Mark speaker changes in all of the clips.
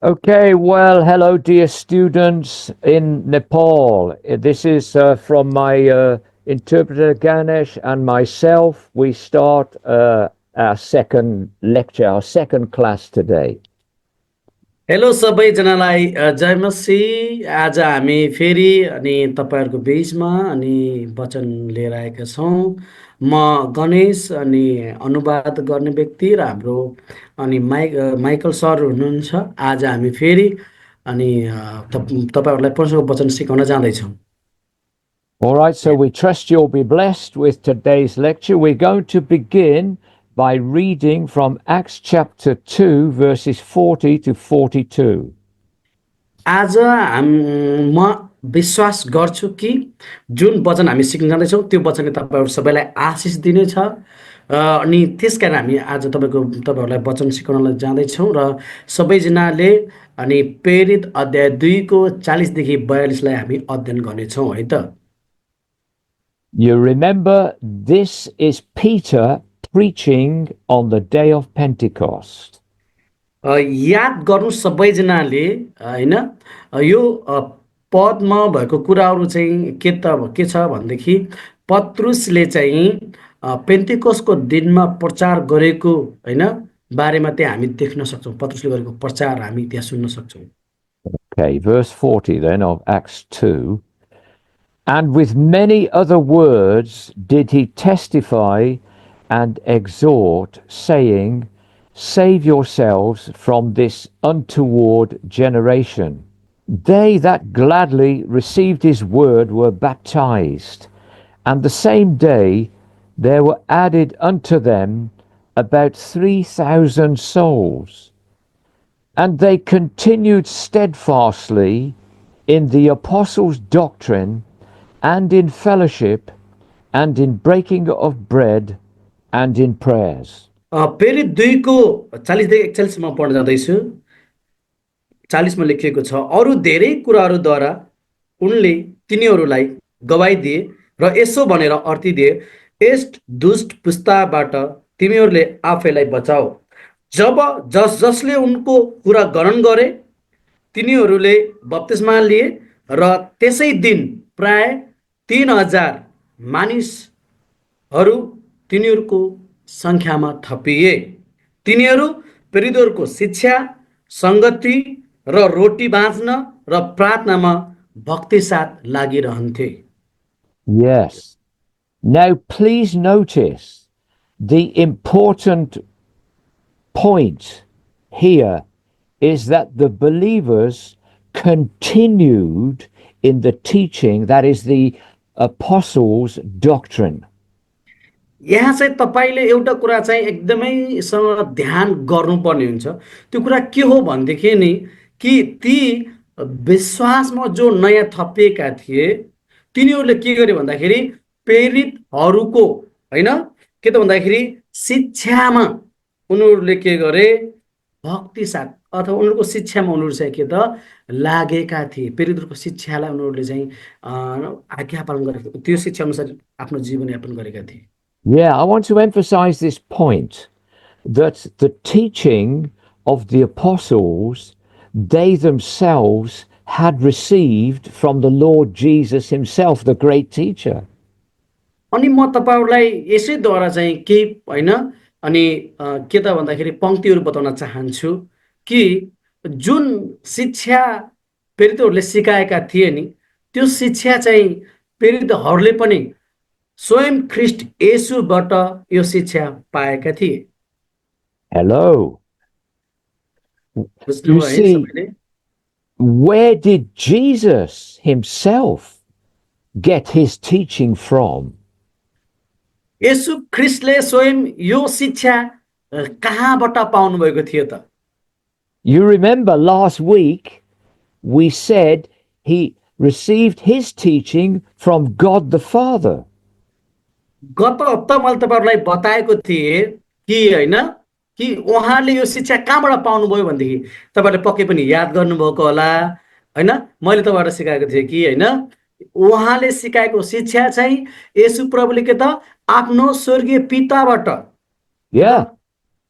Speaker 1: Okay, well, hello, dear students in Nepal. This is from my interpreter Ganesh and myself. We start our second lecture, our second class today.
Speaker 2: Hello सबैजनालाई जय मसी। आज हामी फेरि अनि तपाईँहरूको बिचमा अनि वचन लिएर आएका छौँ। म गणेश अनि अनुवाद गर्ने व्यक्ति र हाम्रो अनि माइकल सर हुनुहुन्छ। आज हामी फेरि अनि तपाईँहरूलाई परमेश्वरको वचन सिकाउन जाँदैछौँ।
Speaker 1: All right, so we trust you'll be blessed with today's lecture. We're going to begin by reading from Acts chapter 2, verses 40 to 42.
Speaker 2: आज म विश्वास गर्छु कि जुन वचन हामी सिक्न जाँदैछौँ त्यो वचनले तपाईँहरू सबैलाई आशिष दिनेछ। अनि त्यस कारण हामी आज तपाईँहरूलाई वचन सिकाउनलाई जाँदैछौँ र सबैजनाले अनि प्रेरित अध्याय 2को 40 देखि 42लाई हामी अध्ययन गर्नेछौँ है त।
Speaker 1: You remember, this is Peter preaching on the day of Pentecost.
Speaker 2: याद गर्नु सबैजनाले होइन। यो पदमा भएको कुराहरू चाहिँ के छ भनेदेखि पत्रुसले चाहिँ पेन्टिकोसको दिनमा प्रचार गरेको होइन बारेमा त्यहाँ हामी देख्न सक्छौँ। पत्रुसले गरेको प्रचार हामी त्यहाँ सुन्न सक्छौँ।
Speaker 1: Okay, verse 40 then of Acts 2. And with many other words did he testify and exhort, saying, Save yourselves from this untoward generation. They that gladly received his word were baptized, and the same day there were added unto them about 3,000 souls. And they continued steadfastly in the apostles' doctrine, and in fellowship, and in breaking of bread, and in prayers.
Speaker 2: प्रेरित 2को 40 देखि 41 पढ्न जाँदैछु। 40 मा लेखिएको छ, अरू धेरै कुराहरूद्वारा उनले तिनीहरूलाई गवाई दिए र यसो भनेर अर्ती दिए, यस दुष्ट पुस्ताबाट तिमीहरूले आफैलाई बचाओ। जब जसले उनको कुरा ग्रहण गरे तिनीहरूले बप्तिस्मा लिए र त्यसै दिन प्राय 3000 मानिसहरू तिनीहरूको संख्यामा थपिए। तिनीहरू प्रेरितहरूको शिक्षा, संगति र रोटी बाँच्न र प्रार्थनामा भक्ति साथ लागिरहन्थे।
Speaker 1: Yes. Now, please notice the important point here is that the believers continued in the teaching, that is the apostles' doctrine.
Speaker 2: यहाँ चाहिँ तपाईले एउटा कुरा चाहिँ एकदमैसँग ध्यान गर्नुपर्ने हुन्छ। त्यो कुरा के हो भनेदेखि नि कि ती विश्वासमा जो नयाँ थपिएका थिए तिनीहरूले के गरे भन्दाखेरि प्रेरितहरूको हैन के त भन्दाखेरि शिक्षामा उनीहरूले के गरे भक्ति साथ अथवा उनीहरूको शिक्षामा उनीहरू चाहिँ के त लागेका थिए। प्रेरितहरूको शिक्षालाई उनीहरूले चाहिँ आज्ञा पालन गरेको त्यो शिक्षा अनुसार आफ्नो जीवनयापन गरेका थिए।
Speaker 1: Yeah, I want to emphasize this point that the teaching of the apostles, they themselves had received from the Lord Jesus himself, the great teacher.
Speaker 2: अनि म तपाईहरुलाई यसैद्वारा चाहिँ केही हैन अनि के त भन्दाखेरि पंक्तिहरु बताउन चाहन्छु कि जुन शिक्षा प्रेरितहरूले सिकाएका थिए नि त्यो शिक्षा चाहिँ प्रेरितहरूले पनि स्वयं ख्रीष्ट येशूबाट यो शिक्षा पाएका थिए।
Speaker 1: Hello.
Speaker 2: बुझ्नु
Speaker 1: You
Speaker 2: भयो है
Speaker 1: see,
Speaker 2: सबैले?
Speaker 1: where did Jesus himself get his teaching from?
Speaker 2: येशू ख्रीष्टले स्वयं यो शिक्षा कहाँबाट पाउनु भएको थियो त?
Speaker 1: You remember last week we said he received his teaching from God the Father.
Speaker 2: गत हप्ता मैले तपाईहरुलाई बताएको थिए कि हैन कि उहाँले यो शिक्षा कहाँबाट पाउनु भयो भनेदेखि तपाईहरुले पक्कै पनि याद गर्नुभएको होला हैन। मैले तपाईहरुलाई सिकाएको थिएँ कि हैन उहाँले सिकाएको शिक्षा चाहिँ येशू प्रभुले के त आफ्नो स्वर्गीय पिताबाट
Speaker 1: Yeah.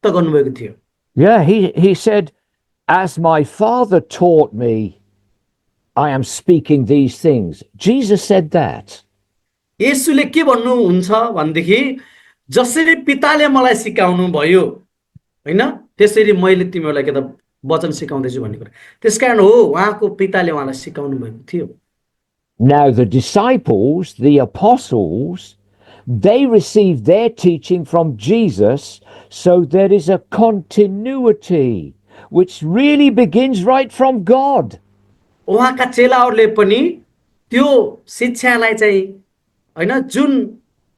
Speaker 2: त गर्नुभएको थियो।
Speaker 1: Yeah, he said As my Father taught me, I am speaking these things. Jesus said that.
Speaker 2: येशूले के भन्नुहुन्छ भनेदेखि जसरी पिताले मलाई सिकाउनु भयो होइन त्यसरी मैले तिमीहरूलाई के त वचन सिकाउँदैछु भन्ने कुरा त्यसकारण हो उहाँको पिताले उहाँलाई सिकाउनु भएको थियो
Speaker 1: Now, the disciples, the apostles, they received their teaching from Jesus, so there is a continuity which really begins right from God.
Speaker 2: उहाँका चेलाहरूले पनि त्यो शिक्षालाई चाहिँ होइन जुन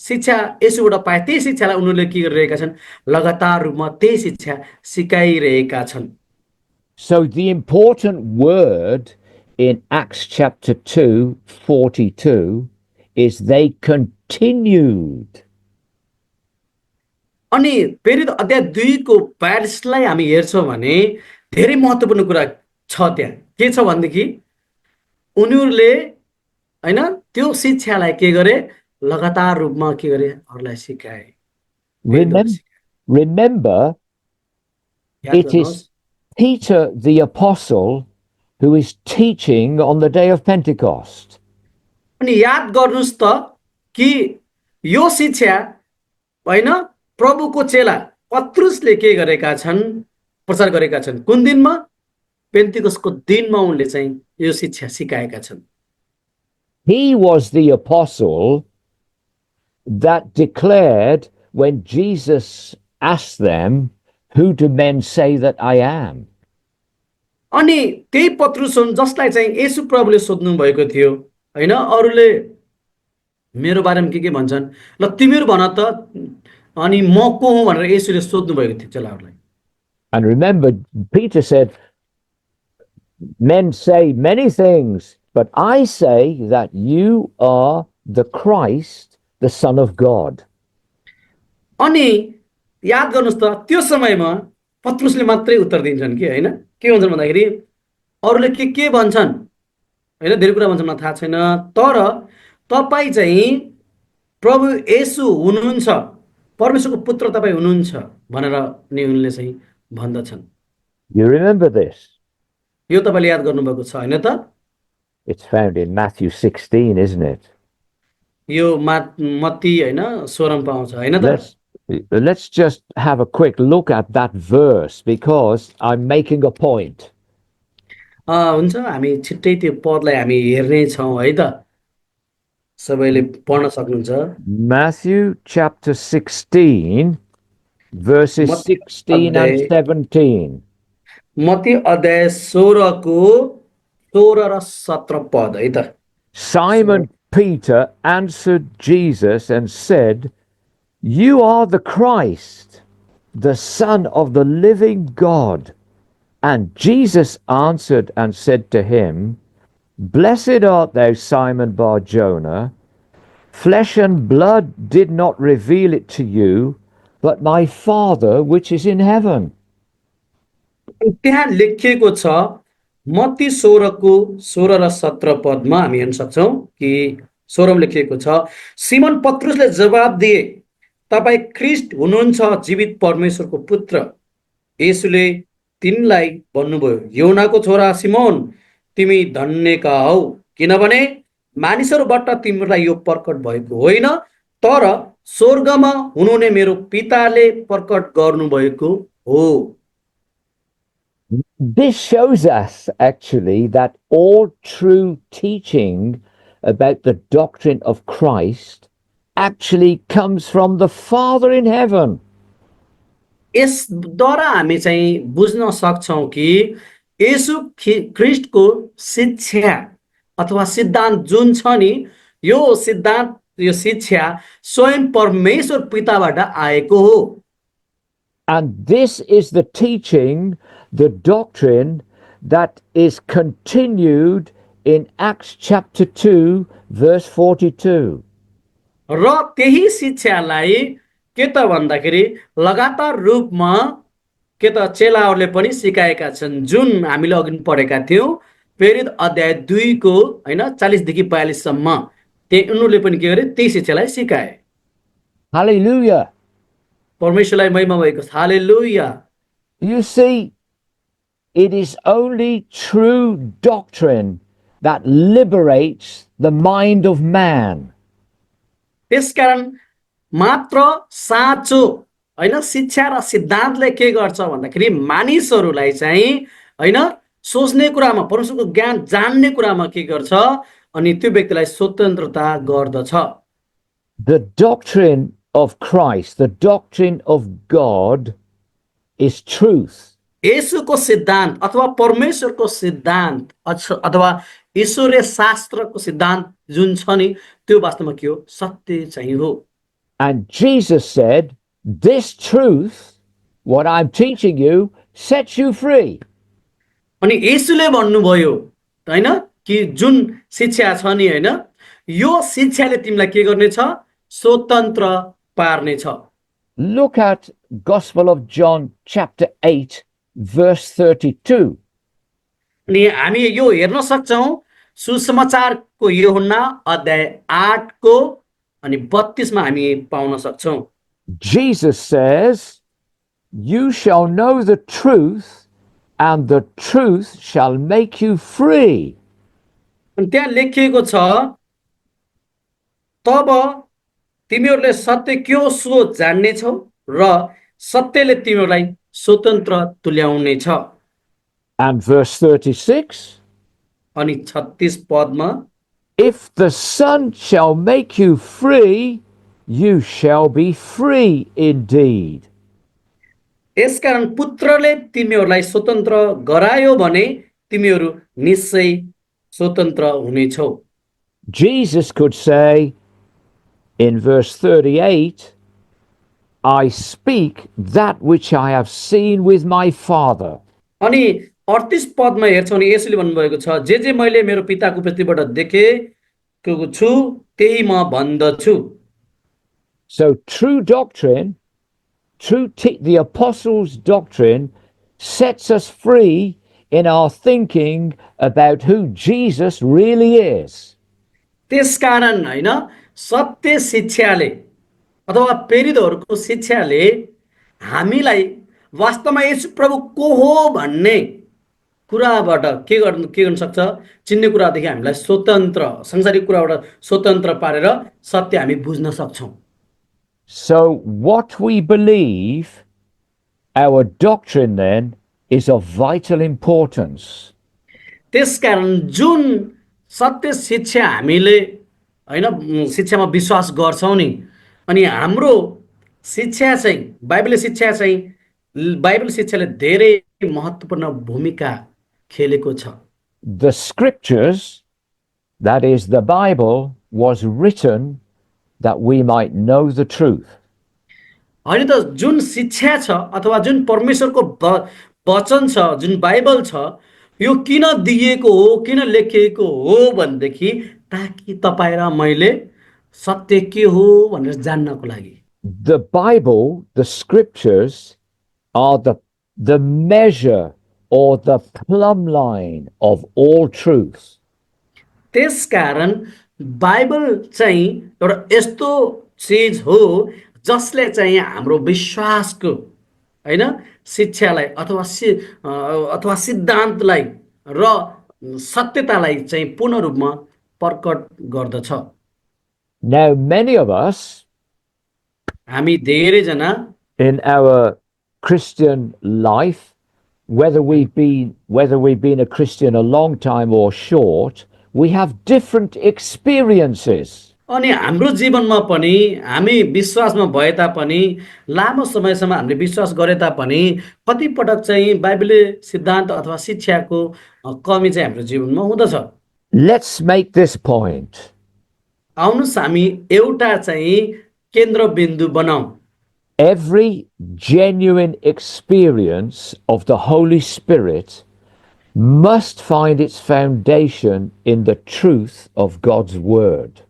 Speaker 2: शिक्षा यसोबाट पाए त्यही शिक्षालाई उनीहरूले के गरिरहेका छन् लगातार रूपमा त्यही शिक्षा सिकाइरहेका छन्
Speaker 1: So, the important word in Acts chapter 2, 42 is they continued.
Speaker 2: अनि प्रेरित अध्याय 2 को 42 लाई हामी हेर्छौँ भने धेरै महत्त्वपूर्ण कुरा छ त्यहाँ के छ भनेदेखि उनीहरूले हैन त्यो शिक्षालाई के गरे लगातार रूपमा के गरे अरूलाई सिकाए
Speaker 1: Remember,
Speaker 2: याद
Speaker 1: it
Speaker 2: गर्नुहोस्
Speaker 1: is Peter the apostle who is teaching on the day of Pentecost.
Speaker 2: अनि याद गर्नुस् त कि यो शिक्षा हैन प्रभुको चेला पत्रुसले के गरेका छन् प्रचार गरेका छन् कुन दिनमा पेन्तिकोसको दिनमा उनले चाहिँ यो शिक्षा सिकाएका छन्
Speaker 1: He was the apostle that declared when Jesus asked them, "Who do men say that I am?"
Speaker 2: अनि त्यही पत्रुस हुन् जसलाई चाहिँ येशू प्रभुले सोध्नु भएको थियो हैन अरूले मेरो बारेमा के भन्छन् ल तिमीहरू भन त अनि म को हुँ भनेर येशूले सोध्नु भएको थियो चेलाहरूलाई
Speaker 1: And remember, Peter said, "Men say many things, but I say that you are the Christ, the Son of God."
Speaker 2: अनि याद गर्नुस् त त्यो समयमा पत्रुसले मात्रै उत्तर दिन्छन् कि हैन के भन्छन् भन्दाखेरि अरूले के भन्छन् हैन धेरै कुरा भन्छन् मलाई थाहा छैन तर तपाई चाहिँ प्रभु येशू हुनुहुन्छ परमेश्वरको पुत्र तपाई हुनुहुन्छ भनेर नि उनले चाहिँ भन्दछन्
Speaker 1: You remember this?
Speaker 2: यो तपाईले याद गर्नुभएको छ हैन त
Speaker 1: It's found in Matthew 16, isn't it?
Speaker 2: यो मत्ती हैन 16 पाउँछ हैन त
Speaker 1: Let's just have a quick look at that verse because I'm making a point.
Speaker 2: हुन्छ हामी छिट्टै त्यो पदलाई हामी हेर्ने छौं है त सबैले पढ्न सक्नुहुन्छ
Speaker 1: Matthew chapter 16, verses 16 and 17.
Speaker 2: Matthew अध्याय 16 को 16 र 17 पद है त
Speaker 1: Simon Peter answered Jesus and said, "You are the Christ, the Son of the living God." And Jesus answered and said to him, "Blessed art thou, Simon Bar-Jonah. Flesh and blood did not reveal it to you, but my Father which is in heaven."
Speaker 2: त्यहाँ लेखिएको छ मत्ती 16 को 16 र 17 पदमा हामी हेर्न सक्छौं कि 16 मा लेखिएको छ सिमन पत्रुसले जवाब दिए तपाई ख्रीष्ट हुनुहुन्छ जीवित परमेश्वरको पुत्र येशूले तिनलाई भन्नुभयो योनाको छोरा सिमोन तिमी धन्यका हौ किनभने मानिसहरूबाट तिमीलाई यो प्रकट भएको होइन तर स्वर्गमा हुनुहुने मेरो पिताले प्रकट गर्नुभएको हो
Speaker 1: This shows us actually that all true teaching about the doctrine of Christ actually comes from the Father in heaven.
Speaker 2: यसद्वारा हामी चाहिँ बुझ्न सक्छौं कि येशू ख्रीष्टको शिक्षा अथवा सिद्धान्त जुन छ नि यो सिद्धान्त यो शिक्षा स्वयं परमेश्वर पिताबाट आएको हो
Speaker 1: And this is the teaching, the doctrine that is continued in Acts chapter 2, verse 42.
Speaker 2: र त्यही शिक्षालाई के त भन्दाखेरि लगातार रूपमा के त चेलाहरूले पनि सिकाएका छन् जुन हामीले अघि पढेका थियौं प्रेरित अध्याय 2 को हैन 40 देखि 42 सम्म त्यही उनीहरूले पनि के गरे त्यही शिक्षालाई सिकाए
Speaker 1: Hallelujah.
Speaker 2: परमेश्वरलाई महिमा भएको छ हालेलुया
Speaker 1: You see, it is only true doctrine that liberates the mind of man.
Speaker 2: त्यसकारण मात्र साँचो होइन शिक्षा र सिद्धान्तले के गर्छ भन्दाखेरि मानिसहरूलाई चाहिँ होइन सोच्ने कुरामा परमेश्वरको ज्ञान जान्ने कुरामा के गर्छ अनि त्यो व्यक्तिलाई स्वतन्त्रता गर्दछ।
Speaker 1: The doctrine of Christ, the doctrine of God, is truth.
Speaker 2: येशूको सिद्धान्त अथवा परमेश्वरको सिद्धान्त अथवा ईश्वरीय शास्त्रको सिद्धान्त जुन छ नि त्यो वास्तवमा के हो? सत्य चाहिँ हो।
Speaker 1: And Jesus said, this truth, what I'm teaching you, sets you free.
Speaker 2: अनि येशूले भन्नुभयो होइन कि जुन शिक्षा छ नि होइन यो शिक्षाले तिमीलाई के गर्नेछ? स्वतन्त्र पार्नेछ।
Speaker 1: Look at Gospel of John chapter 8 verse 32.
Speaker 2: अनि हामी यो हेर्न सक्छौँ सुसमाचारको यूहन्ना अध्याय 8 को अनि 32 मा हामी पाउन सक्छौँ।
Speaker 1: Jesus says, you shall know the truth and the truth shall make you free.
Speaker 2: अनि त्यहाँ लेखिएको छ तब तिमीहरूले सत्य के हो सो जान्नेछौ र सत्यले तिमीहरूलाई स्वतन्त्र तुल्याउनेछ।
Speaker 1: And verse 36,
Speaker 2: अनि 36 पदमा
Speaker 1: if the Son shall make you free, you shall be free indeed.
Speaker 2: यसकारण पुत्रले तिमीहरूलाई स्वतन्त्र गरायो भने तिमीहरू निश्चय स्वतन्त्र हुनेछौ।
Speaker 1: Jesus could say in verse 38, I speak that which I have seen with my Father.
Speaker 2: अनि 38 पदमा हेर्छौँ भने यसले भन्नुभएको छ जे मैले मेरो पिताको उपस्थितिबाट देखेको छु त्यही म भन्दछु।
Speaker 1: So true doctrine, the apostles' doctrine sets us free in our thinking about who Jesus really is.
Speaker 2: त्यसकारण हैन सत्य शिक्षाले अथवा प्रेरितहरूको शिक्षाले हामीलाई वास्तवमा येशू प्रभु को हो भन्ने कुराबाट के गर्न सक्छ? चिन्ने कुरादेखि हामीलाई स्वतन्त्र सांसारिक कुराबाट स्वतन्त्र पारेर सत्य हामी बुझ्न सक्छौं।
Speaker 1: So what we believe, our doctrine then, is of vital importance.
Speaker 2: त्यसकारण जुन सत्य शिक्षा हामीले हैन शिक्षामा विश्वास गर्छौं नि अनि हाम्रो शिक्षा चाहिँ बाइबल शिक्षाले धेरै महत्त्वपूर्ण भूमिका खेलेको छ।
Speaker 1: The scriptures, that is the Bible, was written that we might know the truth.
Speaker 2: होइन त जुन शिक्षा छ अथवा जुन परमेश्वरको वचन छ जुन बाइबल छ यो किन दिएको हो किन लेखिएको हो भनेदेखि ताकि तपाईं र मैले सत्य के हो भनेर जान्नको लागि।
Speaker 1: The Bible, the scriptures, are the measure or the plumb line of all truth.
Speaker 2: त्यसकारण बाइबल चाहिँ एउटा यस्तो चीज हो जसले चाहिँ हाम्रो विश्वासको हैन शिक्षालाई अथवा सिद्धान्तलाई र सत्यतालाई चाहिँ पूर्ण रूपमा प्रकट गर्दछ।
Speaker 1: Now many of us
Speaker 2: हामी धेरै जना
Speaker 1: in our Christian life, whether we've been a Christian a long time or short, we have different experiences.
Speaker 2: अनि हाम्रो जीवनमा पनि हामी विश्वासमा भए तापनि लामो समयसम्म हामीले विश्वास गरे तापनि कति पटक चाहिँ बाइबलीय सिद्धान्त अथवा शिक्षाको कमी चाहिँ हाम्रो जीवनमा हुँदछ।
Speaker 1: Let's make this point.
Speaker 2: आउनुस् हामी एउटा चाहिँ केन्द्रबिन्दु बनाऊ।
Speaker 1: Every genuine experience of the Holy Spirit must find its foundation in the truth of God's Word.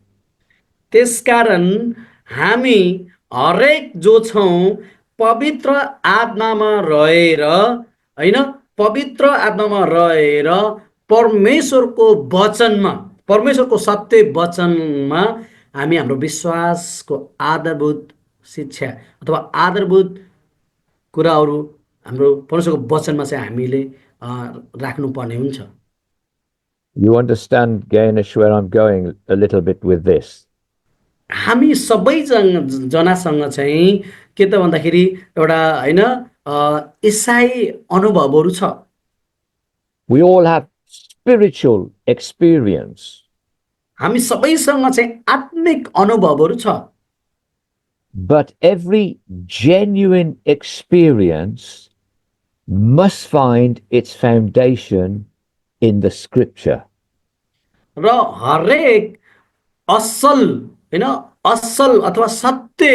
Speaker 2: त्यसकारण हामी हरेक जो छौं पवित्र आत्मामा रहेर हैन पवित्र आत्मामा रहेर परमेश्वरको वचनमा परमेश्वरको सत्य वचनमा हामी हाम्रो विश्वासको आधारभूत शिक्षा अथवा आधारभूत कुराहरू हाम्रो परमेश्वरको वचनमा चाहिँ हामीले राख्नुपर्ने हुन्छ।
Speaker 1: You understand, Ganesh, where I'm going a little bit with this.
Speaker 2: हामी जनासँग चाहिँ के त भन्दाखेरि एउटा होइन इसाई अनुभवहरू छ।
Speaker 1: We all have spiritual experience,
Speaker 2: हामी सबैसँग चाहिँ आत्मिक अनुभवहरू छ।
Speaker 1: but every genuine experience must find its foundation in the scripture.
Speaker 2: र हरेक असल होइन असल अथवा सत्य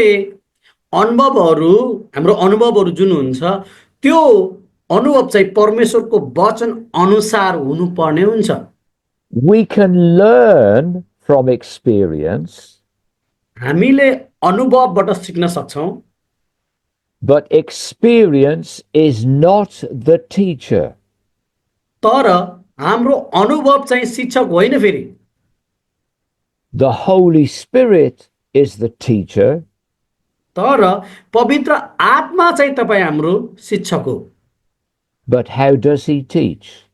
Speaker 2: अनुभवहरू हाम्रो अनुभवहरू जुन हुन्छ त्यो अनुभव चाहिँ परमेश्वरको वचन अनुसार हुनुपर्ने हुन्छ।
Speaker 1: We can learn from experience,
Speaker 2: हामीले अनुभवबाट सिक्न सक्छौँ,
Speaker 1: but experience is not the teacher.
Speaker 2: तर हाम्रो अनुभव चाहिँ शिक्षक होइन। फेरि
Speaker 1: The Holy Spirit is the teacher,
Speaker 2: तर पवित्र आत्मा चाहिँ तपाईँ हाम्रो शिक्षक हो।
Speaker 1: but how does he teach?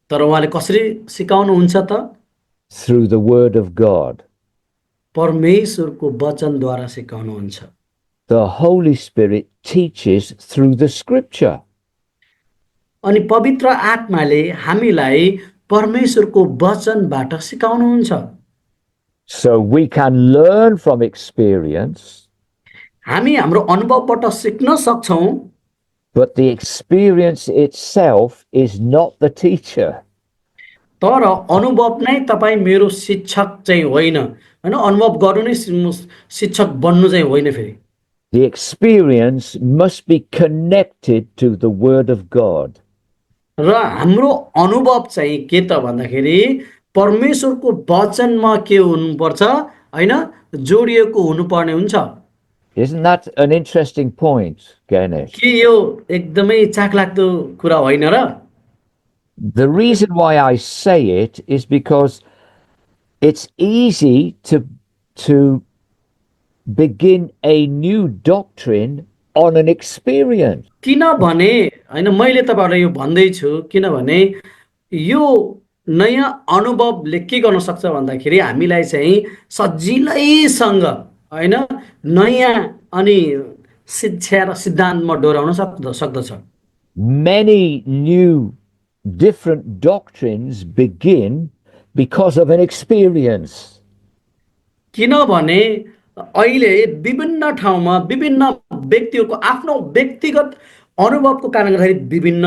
Speaker 2: तर उहाँले कसरी सिकाउनुहुन्छ त?
Speaker 1: Through the Word of God.
Speaker 2: परमेश्वरको वचनद्वारा सिकाउनुहुन्छ।
Speaker 1: The Holy Spirit teaches through the scripture.
Speaker 2: अनि पवित्र आत्माले हामीलाई परमेश्वरको वचनबाट सिकाउनुहुन्छ।
Speaker 1: So we can learn from experience,
Speaker 2: हामी हाम्रो अनुभवबाट सिक्न सक्छौँ,
Speaker 1: but the experience itself is not the teacher.
Speaker 2: तर अनुभव नै तपाईँ मेरो शिक्षक चाहिँ होइन। होइन अनुभव गर्नु नै शिक्षक बन्नु चाहिँ होइन। फेरि
Speaker 1: The experience must be connected to the Word of God.
Speaker 2: र हाम्रो अनुभव चाहिँ के त भन्दाखेरि परमेश्वरको वचनमा के हुनुपर्छ होइन जोडिएको हुनुपर्ने हुन्छ।
Speaker 1: Isn't that an interesting point, Ganesh?
Speaker 2: के यो एकदमै चाखलाग्दो कुरा होइन र?
Speaker 1: The reason why I say it is because it's easy to begin a new doctrine on an experience.
Speaker 2: किनभने होइन मैले तपाईँहरूलाई यो भन्दैछु किनभने यो नयाँ अनुभवले के गर्न सक्छ भन्दाखेरि हामीलाई चाहिँ सजिलैसँग होइन नयाँ अनि शिक्षा र सिद्धान्तमा डोराउन सक्दछ।
Speaker 1: Many new different doctrines begin because of an experience.
Speaker 2: किनभने अहिले विभिन्न ठाउँमा विभिन्न व्यक्तिहरूको आफ्नो व्यक्तिगत अनुभवको कारणले गर्दाखेरि विभिन्न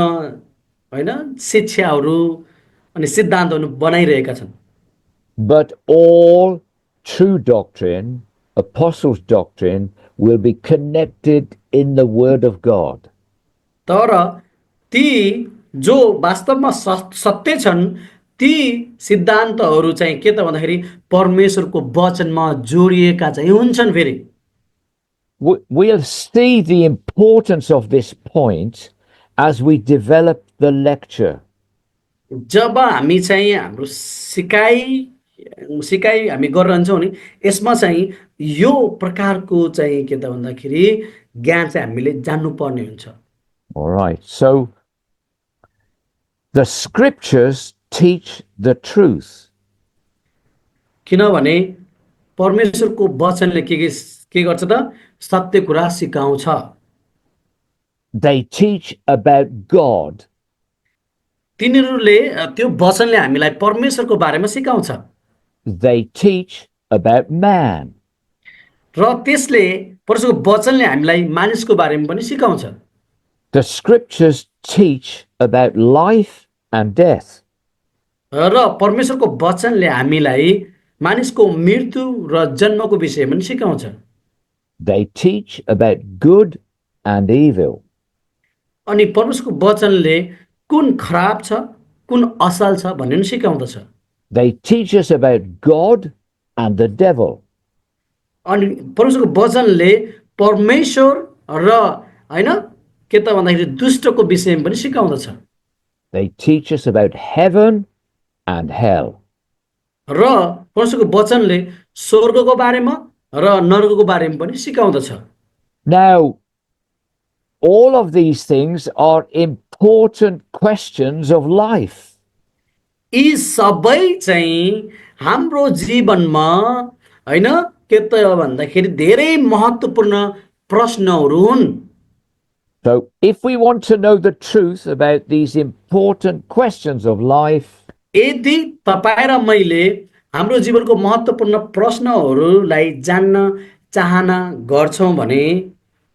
Speaker 2: होइन शिक्षाहरू अनि सिद्धान्तहरू बनाइरहेका छन्।
Speaker 1: But all true doctrine, apostles' doctrine, will be connected in the Word of God.
Speaker 2: तर ती जो वास्तवमा सत्य छन् ती सिद्धान्तहरू चाहिँ के त भन्दाखेरि परमेश्वरको वचनमा जोडिएका चाहिँ हुन्छन्। फेरि
Speaker 1: We'll see the importance of this point as we develop the lecture.
Speaker 2: जब हामी चाहिँ हाम्रो सिकाइ हामी गरिरहन्छौँ नि यसमा चाहिँ यो प्रकारको चाहिँ के त भन्दाखेरि ज्ञान चाहिँ हामीले जान्नुपर्ने हुन्छ।
Speaker 1: All right. So the scriptures teach the truth.
Speaker 2: किनभने परमेश्वरको वचनले के गर्छ त सत्य कुरा सिकाउँछ।
Speaker 1: They teach about God.
Speaker 2: तिनीहरूले त्यो वचनले हामीलाई परमेश्वरको बारेमा सिकाउँछ।
Speaker 1: They teach about man.
Speaker 2: र त्यसले परमेश्वरको वचनले हामीलाई मानिसको बारेमा पनि सिकाउँछ।
Speaker 1: The scriptures teach about life and death.
Speaker 2: र परमेश्वरको वचनले हामीलाई मानिसको मृत्यु र जन्मको विषयमा पनि सिकाउँछ।
Speaker 1: They teach about good and evil.
Speaker 2: अनि परमेश्वरको वचनले कुन खराब छ कुन असल छ भन्ने पनि सिकाउँदछ।
Speaker 1: They teach us about God and the devil.
Speaker 2: अनि परमेश्वरको वचनले परमेश्वर र होइन के त भन्दाखेरि दुष्टको विषयमा पनि सिकाउँदछ।
Speaker 1: They teach us about heaven and hell.
Speaker 2: र परमेश्वरको वचनले स्वर्गको बारेमा र नरकको बारेमा पनि सिकाउँदछ।
Speaker 1: Now, all of these things are important important questions of life.
Speaker 2: यी सबै चाहिँ हाम्रो जीवनमा होइन के त भन्दाखेरि धेरै महत्त्वपूर्ण प्रश्नहरू हुन्।
Speaker 1: So, if we want to know the truth about these important questions of life,
Speaker 2: यदि तपाईँ र मैले हाम्रो जीवनको महत्त्वपूर्ण प्रश्नहरूलाई जान्न चाहना गर्छौँ भने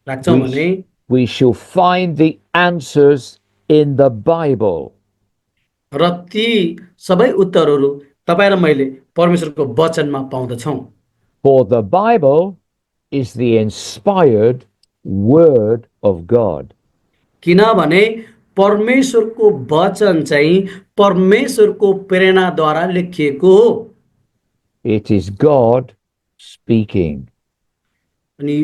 Speaker 2: राख्छौँ
Speaker 1: we,
Speaker 2: भने
Speaker 1: we shall find the answers in the Bible.
Speaker 2: र ती सबै उत्तरहरू तपाईँ र मैले परमेश्वरको वचनमा पाउँदछौँ।
Speaker 1: For the Bible is the inspired word of God.
Speaker 2: किनभने परमेश्वरको वचन चाहिँ परमेश्वरको प्रेरणाद्वारा लेखिएको हो।
Speaker 1: It is God speaking.
Speaker 2: अनि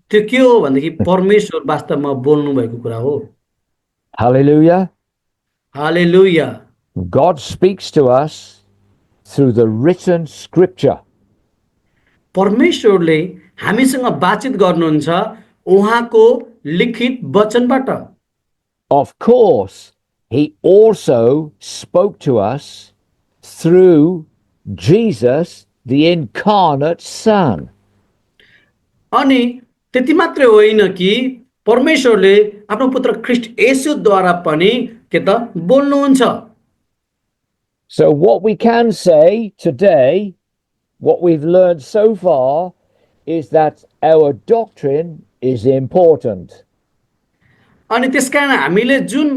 Speaker 2: त्यो के हो भनेदेखि परमेश्वर वास्तवमा बोल्नु भएको कुरा हो।
Speaker 1: Hallelujah.
Speaker 2: Hallelujah.
Speaker 1: God speaks to us through the written scripture.
Speaker 2: परमेश्वरले हामीसँग बातचित गर्नुहुन्छ उहाँको लिखित वचनबाट।
Speaker 1: Of course, he also spoke to us through Jesus, the incarnate Son.
Speaker 2: अनि त्यति मात्रै होइन कि परमेश्वरले आफ्नो पुत्र ख्रिस्ट येशूद्वारा पनि के त बोल्नुहुन्छ।
Speaker 1: So, what we can say today, what we've learned so far, is that our doctrine is important.
Speaker 2: अनि त्यसकारण हामीले जुन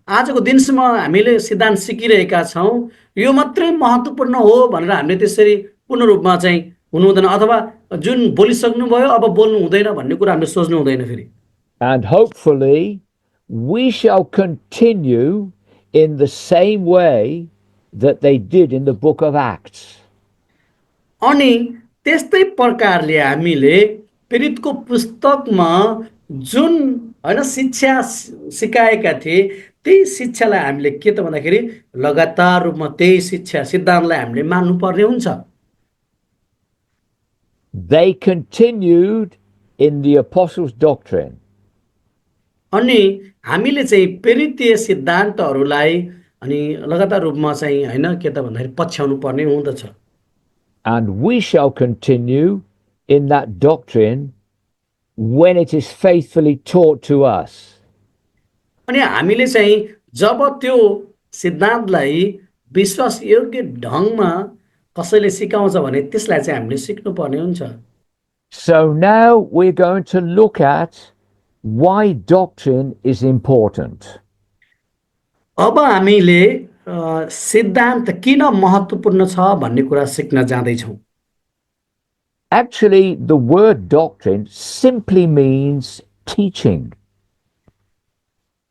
Speaker 2: आजको दिनसम्म हामीले सिद्धान्त सिकिरहेका छौँ यो मात्रै महत्त्वपूर्ण हो भनेर हामीले त्यसरी पूर्ण रूपमा चाहिँ हुनु हुँदैन, अथवा जुन बोलिसक्नुभयो अब बोल्नु हुँदैन भन्ने कुरा हामीले सोच्नु हुँदैन फेरि।
Speaker 1: And hopefully, we shall continue in the same way that they did in the book of Acts.
Speaker 2: अनि त्यस्तै प्रकारले हामीले प्रेरितको पुस्तकमा जुन होइन शिक्षा सिकाएका थिए त्यही शिक्षालाई हामीले के त भन्दाखेरि लगातार रूपमा त्यही शिक्षा सिद्धान्तलाई हामीले मान्नुपर्ने हुन्छ।
Speaker 1: They continued in the apostles' doctrine.
Speaker 2: अनि हामीले चाहिँ प्रेरितीय सिद्धान्तहरूलाई अनि लगातार रूपमा चाहिँ होइन के त भन्दाखेरि पछ्याउनु पर्ने हुँदछ।
Speaker 1: And we shall continue in that doctrine when it is faithfully taught to us.
Speaker 2: अनि हामीले चाहिँ जब त्यो सिद्धान्तलाई विश्वासयोग्य ढङ्गमा कसैले सिकाउँछ भने त्यसलाई चाहिँ हामीले सिक्नुपर्ने हुन्छ।
Speaker 1: So now we're going to look at why doctrine is important.
Speaker 2: अब हामीले सिद्धान्त किन महत्त्वपूर्ण छ भन्ने कुरा सिक्न जाँदैछौँ।
Speaker 1: Actually, the word doctrine simply means teaching.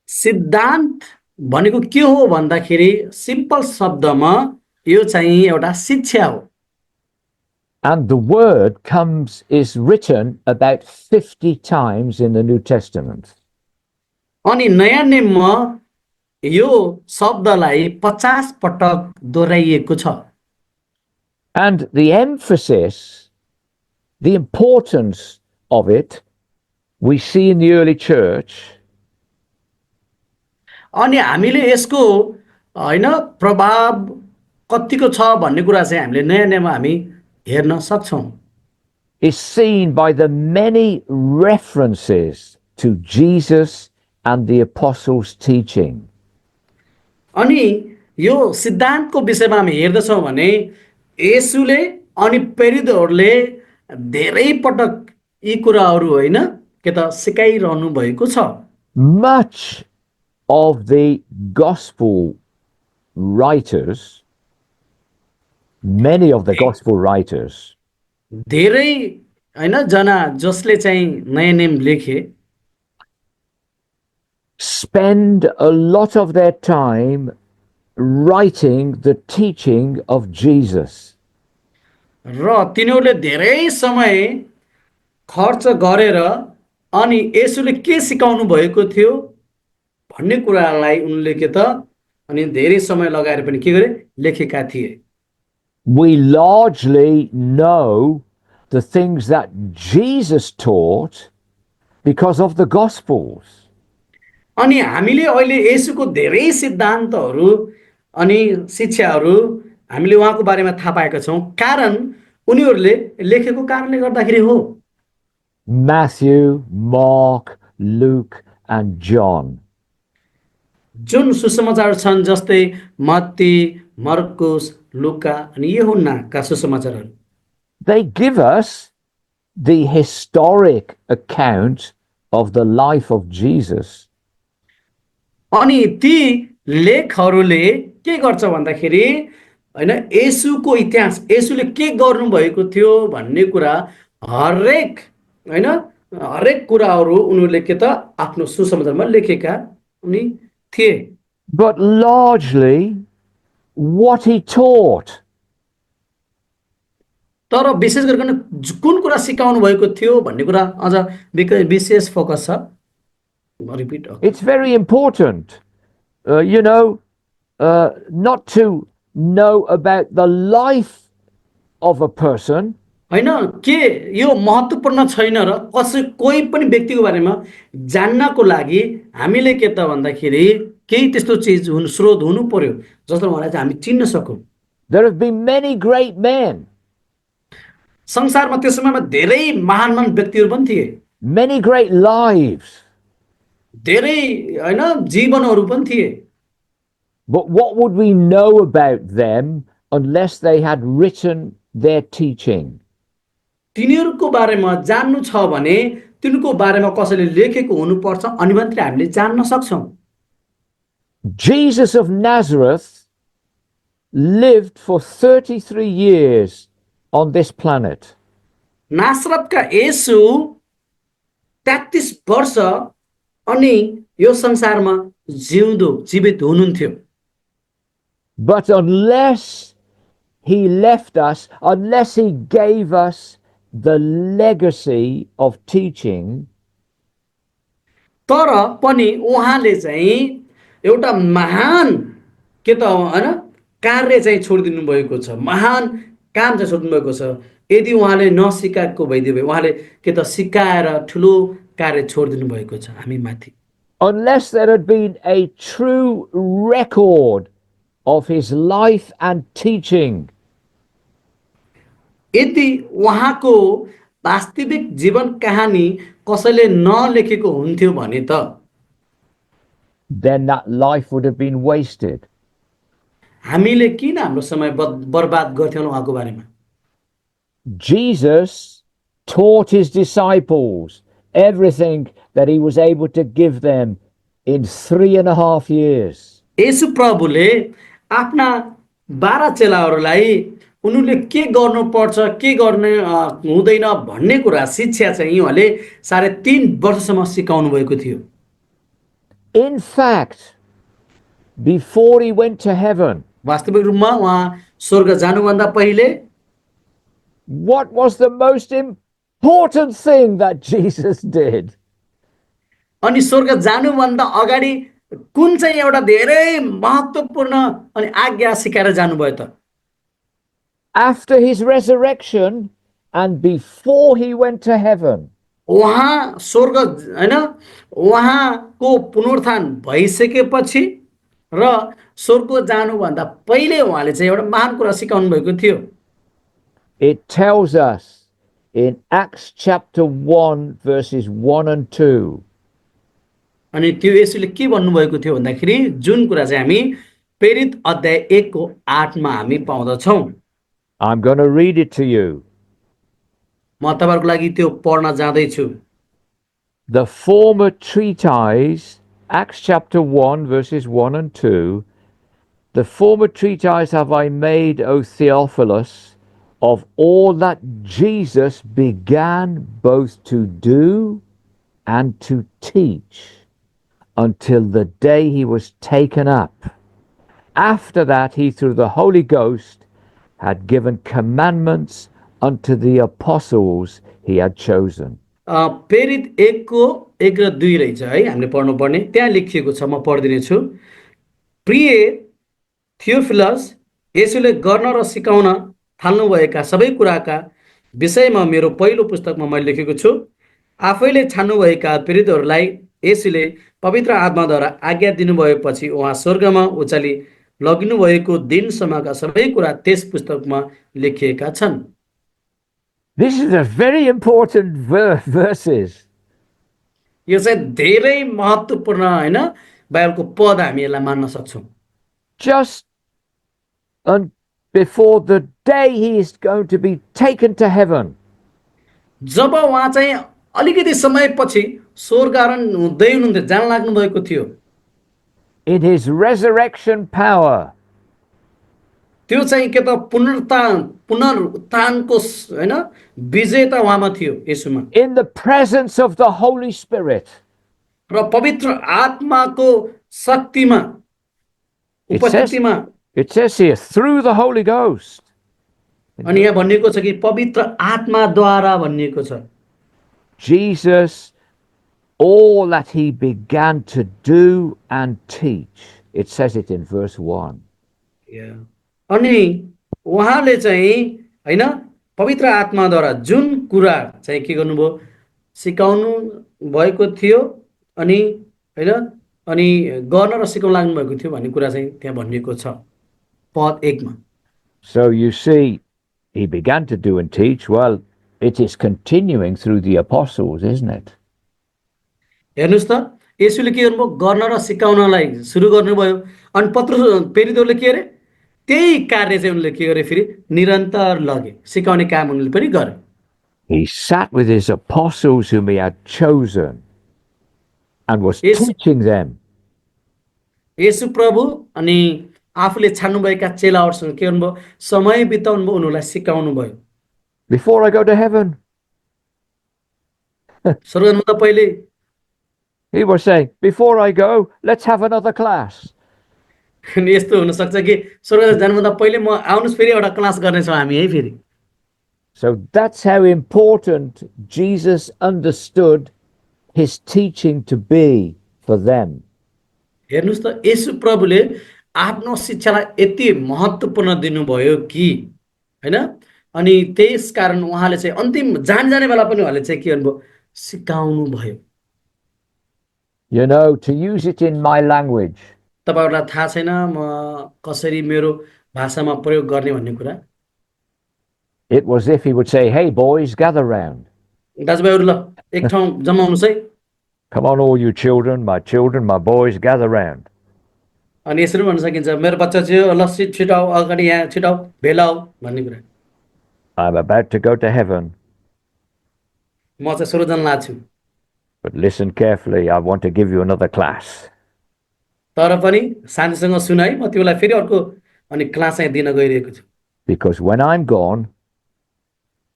Speaker 2: सिद्धान्त भनेको के हो भन्दाखेरि सिम्पल शब्दमा यो चाहिँ एउटा शिक्षा हो।
Speaker 1: And the word is written about 50 times in the New Testament.
Speaker 2: अनि नयाँ नियममा यो शब्दलाई 50 पटक दोहोऱ्याइएको छ।
Speaker 1: And the emphasis, the importance of it, we see in the early church.
Speaker 2: अनि हामीले यसको होइन प्रभाव कतिको छ भन्ने कुरा चाहिँ हामीले नयाँ नियममा हामी हेर्न सक्छौँ।
Speaker 1: Is seen by the many references to Jesus and the apostles' teaching.
Speaker 2: अनि यो सिद्धान्तको विषयमा हामी हेर्दछौँ भने येशूले अनि प्रेरितहरूले धेरै पटक यी कुराहरू होइन के त सिकाइरहनु भएको छ।
Speaker 1: Much of the gospel writers, many of the gospel writers,
Speaker 2: धेरै होइन जना जसले चाहिँ नयाँ नियम लेखे
Speaker 1: spend a lot of their time writing the teaching of Jesus.
Speaker 2: र तिनीहरूले धेरै समय खर्च गरेर अनि येशूले के सिकाउनु भएको थियो भन्ने कुरालाई उनले के त अनि धेरै समय लगाएर पनि के गरे लेखेका थिए।
Speaker 1: We largely know the things that Jesus taught because of the Gospels.
Speaker 2: अनि हामीले अहिले येशूको धेरै सिद्धान्तहरू अनि शिक्षाहरू हामीले उहाँको बारेमा थाहा पाएका छौँ, कारण उनीहरूले लेखेको कारणले गर्दाखेरि हो।
Speaker 1: Matthew, Mark, Luke, and John.
Speaker 2: जुन सुसमाचार छन् जस्तै मत्ती, मर्कुस, लुका अनि यूहन्नाका सुसमाचारहरू,
Speaker 1: They give us the historic account of the life of Jesus.
Speaker 2: अनि ती लेखहरूले के गर्छ भन्दाखेरि होइन, येशूको इतिहास, येशूले के गर्नुभएको थियो भन्ने कुरा हरेक होइन हरेक कुराहरू उनीहरूले के त आफ्नो सुसमाचारमा लेखेका उनी थिए।
Speaker 1: But largely, what he taught.
Speaker 2: तर विशेष गरिकन कुन कुरा सिकाउनु भएको थियो भन्ने कुरा अझ विशेष फोकस छ। Repeat
Speaker 1: It's very important, not to know about the life of a person,
Speaker 2: होइन, के यो महत्त्वपूर्ण छैन र कोही पनि व्यक्तिको बारेमा जान्नको लागि हामीले के त भन्दाखेरि केही त्यस्तो चिज स्रोत हुनु पर्यो जसले उहाँलाई चाहिँ हामी चिन्न सकौँ।
Speaker 1: there have been many great men,
Speaker 2: संसारमा त्यो समयमा धेरै महान महान व्यक्तिहरू पनि थिए,
Speaker 1: many great lives.
Speaker 2: धेरै होइन जीवनहरू पनि थिए।
Speaker 1: But what would we know about them unless they had written their teaching?
Speaker 2: तिनीहरूको बारेमा जान्नु छ भने तिनीहरूको बारेमा कसैले लेखेको हुनुपर्छ, अनि मात्रै हामीले जान्न सक्छौँ।
Speaker 1: Jesus of Nazareth lived for 33 years on this planet.
Speaker 2: नासरतका येशू 33 वर्ष अनि यो संसारमा जीवित हुनुहुन्थ्यो।
Speaker 1: But unless he left us, unless he gave us the legacy of teaching,
Speaker 2: तर पनि उहाँले चाहिँ एउटा महान के त हैन कार्य चाहिँ छोडिदिनु भएको छ, महान काम चाहिँ छोडिदिनु भएको छ। यदि उहाँले नसिकाएको भइदियो भए उहाँले के त सिकाएर ठुलो कार्य छोडिदिनु भएको छ हामी माथि।
Speaker 1: unless there had been a true record of his life and teaching,
Speaker 2: यदि उहाँको वास्तविक जीवन कहानी कसैले नलेखेको हुन्थ्यो भने त
Speaker 1: then that life would have been wasted.
Speaker 2: हामीले किन हाम्रो समय बर्बाद गर्थ्यौँ उहाँको बारेमा।
Speaker 1: Jesus taught his disciples everything that he was able to give them in 3.5 years.
Speaker 2: येशू प्रभुले आफ्ना 12 चेलाहरूलाई उनीहरूले के गर्नुपर्छ के गर्ने हुँदैन भन्ने कुरा शिक्षा चाहिँ उहाँले 3.5 वर्षसम्म सिकाउनु भएको थियो।
Speaker 1: In fact, before he went to heaven,
Speaker 2: वास्तविक रूपमा उहाँ स्वर्ग जानुभन्दा पहिले
Speaker 1: what was the most important thing that Jesus did?
Speaker 2: अनि स्वर्ग जानुभन्दा अगाडि कुन चाहिँ एउटा धेरै महत्त्वपूर्ण अनि आज्ञा सिकाएर जानुभयो त?
Speaker 1: After his resurrection and before he went to heaven,
Speaker 2: उहाँ स्वर्ग हैन उहाँको पुनरुत्थान भइसकेपछि र स्वर्ग जानुभन्दा पहिले उहाँले चाहिँ एउटा महान कुरा सिकाउनु भएको थियो।
Speaker 1: it tells us in Acts chapter 1 verses 1 and 2.
Speaker 2: अनि त्यो येशूले के भन्नुभएको थियो भन्दाखेरि जुन कुरा चाहिँ हामी प्रेरित अध्याय 1 को 8 मा हामी पाउँदछौँ।
Speaker 1: I'm going to read it to you.
Speaker 2: म तपाईहरुको लागि त्यो पढ्न जाँदै छु।
Speaker 1: The former treatise, Acts chapter 1 verses 1 and 2, the former treatise have I made, O Theophilus, of all that Jesus began both to do and to teach until the day he was taken up. After that, he through the Holy Ghost had given commandments unto the apostles he had chosen.
Speaker 2: प्रेरित 1 को 1 र 2 रहेछ है, हामीले पढ्नु पर्ने। त्यहाँ लेखिएको छ, म पढ्दिने छु। प्रिय थियोफिलस, येशूले गर्न र सिकाउन थाल्नुभएका सबै कुराका विषयमा मेरो पहिलो पुस्तकमा मैले लेखेको छु। आफैले छान्नुभएका प्रेरितहरूलाई येशूले पवित्र आत्माद्वारा आज्ञा दिनुभएपछि उहाँ स्वर्गमा उचाली लगिनुभएको दिनसम्मका सबै कुरा त्यस पुस्तकमा लेखिएका छन्।
Speaker 1: This is a very important verses.
Speaker 2: यो चाहिँ धेरै महत्त्वपूर्ण होइन, बाइबलको पद हामी यसलाई मान्न सक्छौँ।
Speaker 1: Just before the day he is going to be taken to heaven.
Speaker 2: जब उहाँ चाहिँ अलिकति समयपछि स्वर्गारोहण हुँदै हुनुहुन्थ्यो, जान लाग्नु भएको थियो,
Speaker 1: In his resurrection power.
Speaker 2: त्यो चाहिँ के त पुनरुत्थानको होइन विजेता उहाँमा थियो, यसुमा।
Speaker 1: In the presence of the Holy Spirit.
Speaker 2: र पवित्र आत्माको शक्तिमा, उपस्थितिमा।
Speaker 1: It says here, through the Holy Ghost.
Speaker 2: अनि यहाँ भनिएको छ कि पवित्र आत्माद्वारा भनिएको छ।
Speaker 1: Jesus, all that he began to do and teach. It says it in verse 1.
Speaker 2: अनि उहाँले चाहिँ होइन पवित्र आत्माद्वारा जुन कुरा चाहिँ के गर्नुभयो, सिकाउनु भएको थियो अनि होइन अनि गर्न र सिकाउन लाग्नु भएको थियो भन्ने कुरा चाहिँ त्यहाँ भनिएको छ पद 1 मा।
Speaker 1: So you see, he began to do and teach. Well, it is continuing through the apostles, isn't it?
Speaker 2: हेर्नुस् त, येशूले के गर्नुभयो, गर्न र सिकाउनलाई सुरु गर्नुभयो। अनि पत्रुस प्रेरितहरूले के गरे, त्यही कार्य चाहिँ उनले के गरे, फेरि निरन्तर लगे, सिकाउने काम उनले पनि गरे।
Speaker 1: He sat with his apostles whom he had chosen and was teaching them.
Speaker 2: येशू प्रभु अनि आफूले छान्नुभएका चेलाहरूसँग के गर्नुभयो, समय बिताउनु भयो, उनीहरूलाई सिकाउनु भयो।
Speaker 1: Before I go to heaven.
Speaker 2: स्वर्गमा त पहिले
Speaker 1: He was saying, before I go, let's have another class.
Speaker 2: अनि यस्तो हुन सक्छ कि स्वर्ग जानुभन्दा पहिले म आउनुस्, फेरि एउटा क्लास गर्नेछौँ हामी है फेरि।
Speaker 1: So that's how important Jesus understood his teaching to be for them.
Speaker 2: हेर्नुस् त, येशू प्रभुले आफ्नो शिक्षालाई यति महत्त्वपूर्ण दिनुभयो कि हैन, अनि त्यस कारण उहाँले चाहिँ अन्तिम जाने बेला पनि उहाँले चाहिँ के गर्नुभयो, सिकाउनु भयो।
Speaker 1: You know, to use it in my language.
Speaker 2: तपाईहरुलाई थाहा छैन म कसरी मेरो भाषामा प्रयोग गर्ने भन्ने कुरा।
Speaker 1: It was if he would say, "Hey boys, gather round.
Speaker 2: दाजुभाइहरु ल एक ठाउँ जमाउनुस् है।
Speaker 1: Come on all you children, my boys, gather round."
Speaker 2: अनि यसरी भन्न सकिन्छ, मेरो बच्चा चाहिँ ल छिटाउ अगाडि यहाँ छिटाउ भेला हो भन्ने कुरा।
Speaker 1: I'm about to go to heaven.
Speaker 2: म चाहिँ स्वर्ग जान लाग्छु।
Speaker 1: But listen carefully, I want to give you another class.
Speaker 2: तर पनि शान्तिसँग सुन है, म तिमीलाई फेरि अर्को अनि क्लास चाहिँ दिन गइरहेको छु।
Speaker 1: Because when I'm gone,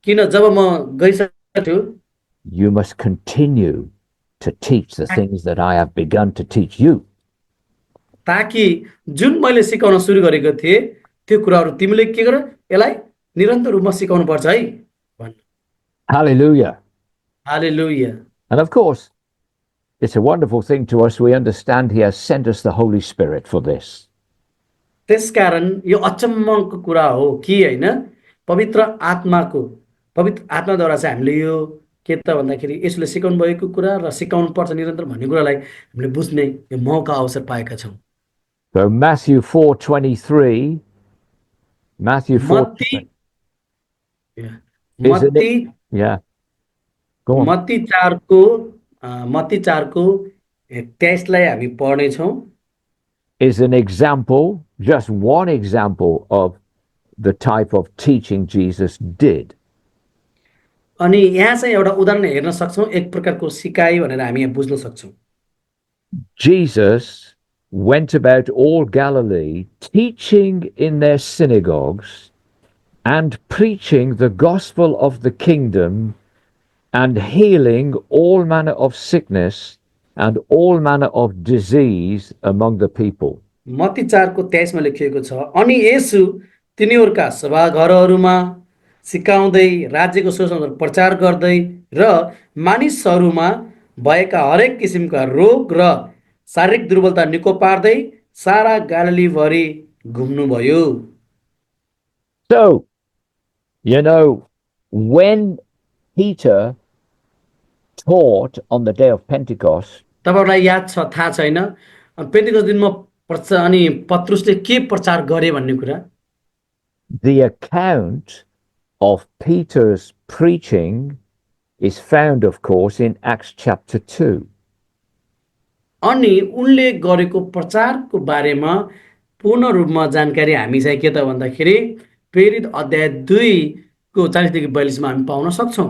Speaker 2: किन जब म गइसक्छु,
Speaker 1: you must continue to teach the things that I have begun to teach you.
Speaker 2: ताकि जुन मैले सिकाउन सुरु गरेको थिए त्यो कुराहरू तिमीले के गर, यसलाई निरन्तर रूपमा सिकाउनु पर्छ है भन्।
Speaker 1: Hallelujah.
Speaker 2: Hallelujah.
Speaker 1: And of course, it's a wonderful thing to us. We understand he has sent us the Holy Spirit for this.
Speaker 2: त्यसकारण यो अचम्मको कुरा हो कि हैन, पवित्र आत्माद्वारा चाहिँ हामीले यो के त भन्दाखेरि यसले सिकाउनु भएको कुरा र सिकाउनु पर्छ निरन्तर भन्ने कुरालाई हामीले बुझ्ने यो मौका अवसर पाएका छौं।
Speaker 1: So Matthew 4:23, Matthew 4. Yeah. Go on.
Speaker 2: Matthew 4 को 23 लाई हामी पढ्ने छौं।
Speaker 1: Is an example, just one example of the type of teaching Jesus did.
Speaker 2: अनि यहाँ चाहिँ एउटा उदाहरण हेर्न सक्छौं, एक प्रकारको सिकाइ भनेर हामी यहाँ बुझ्न सक्छौं।
Speaker 1: Jesus went about all Galilee, teaching in their synagogues and preaching the gospel of the kingdom and healing all manner of sickness and all manner of disease among the people.
Speaker 2: Matthew 4 को 23 मा लेखिएको छ, अनि येशू तिनीहरूका सभाघरहरूमा सिकाउँदै राज्यको सुसमाचार प्रचार गर्दै र मानिसहरूमा भएका हरेक किसिमका रोग र शारीरिक दुर्बलता निको पार्दै सारा गालिली भरि घुम्नुभयो।
Speaker 1: So, you know, when Peter taught on the day of Pentecost,
Speaker 2: तपाईँहरूलाई याद छ थाहा छैन पेन्टिकस दिनमा अनि पत्रुसले के प्रचार गरे भन्ने कुरा
Speaker 1: The account of Peter's preaching is found, of course, in Acts chapter 2.
Speaker 2: अनि उनले गरेको प्रचारको बारेमा पूर्ण रूपमा जानकारी हामी चाहिँ के त भन्दाखेरि प्रेरित अध्याय 2 को 40 देखि 42 मा हामी पाउन सक्छौँ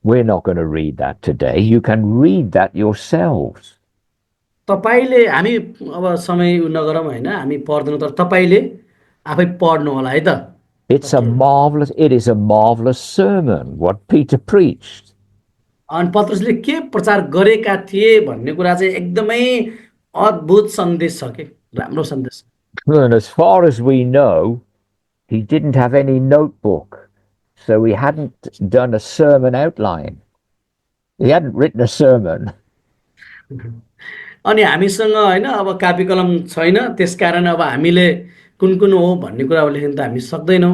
Speaker 1: We're not going to read that today. You can read that yourselves.
Speaker 2: तपाईँले हामी अब समय नगरौँ होइन हामी पढ्दैनौँ तर तपाईँले आफै पढ्नु होला है त
Speaker 1: It is a marvelous sermon what Peter preached.
Speaker 2: अनि पत्रुसले के प्रचार गरेका थिए भन्ने कुरा चाहिँ एकदमै अद्भुत सन्देश छ के राम्रो सन्देश
Speaker 1: And as far as we know, he didn't have any notebook. So he hadn't done a sermon outline. He hadn't written a sermon.
Speaker 2: अनि हामीसँग होइन अब कापी कलम छैन त्यसकारण अब हामीले कुन कुन हो भन्ने कुरा लेख्न त हामी सक्दैनौँ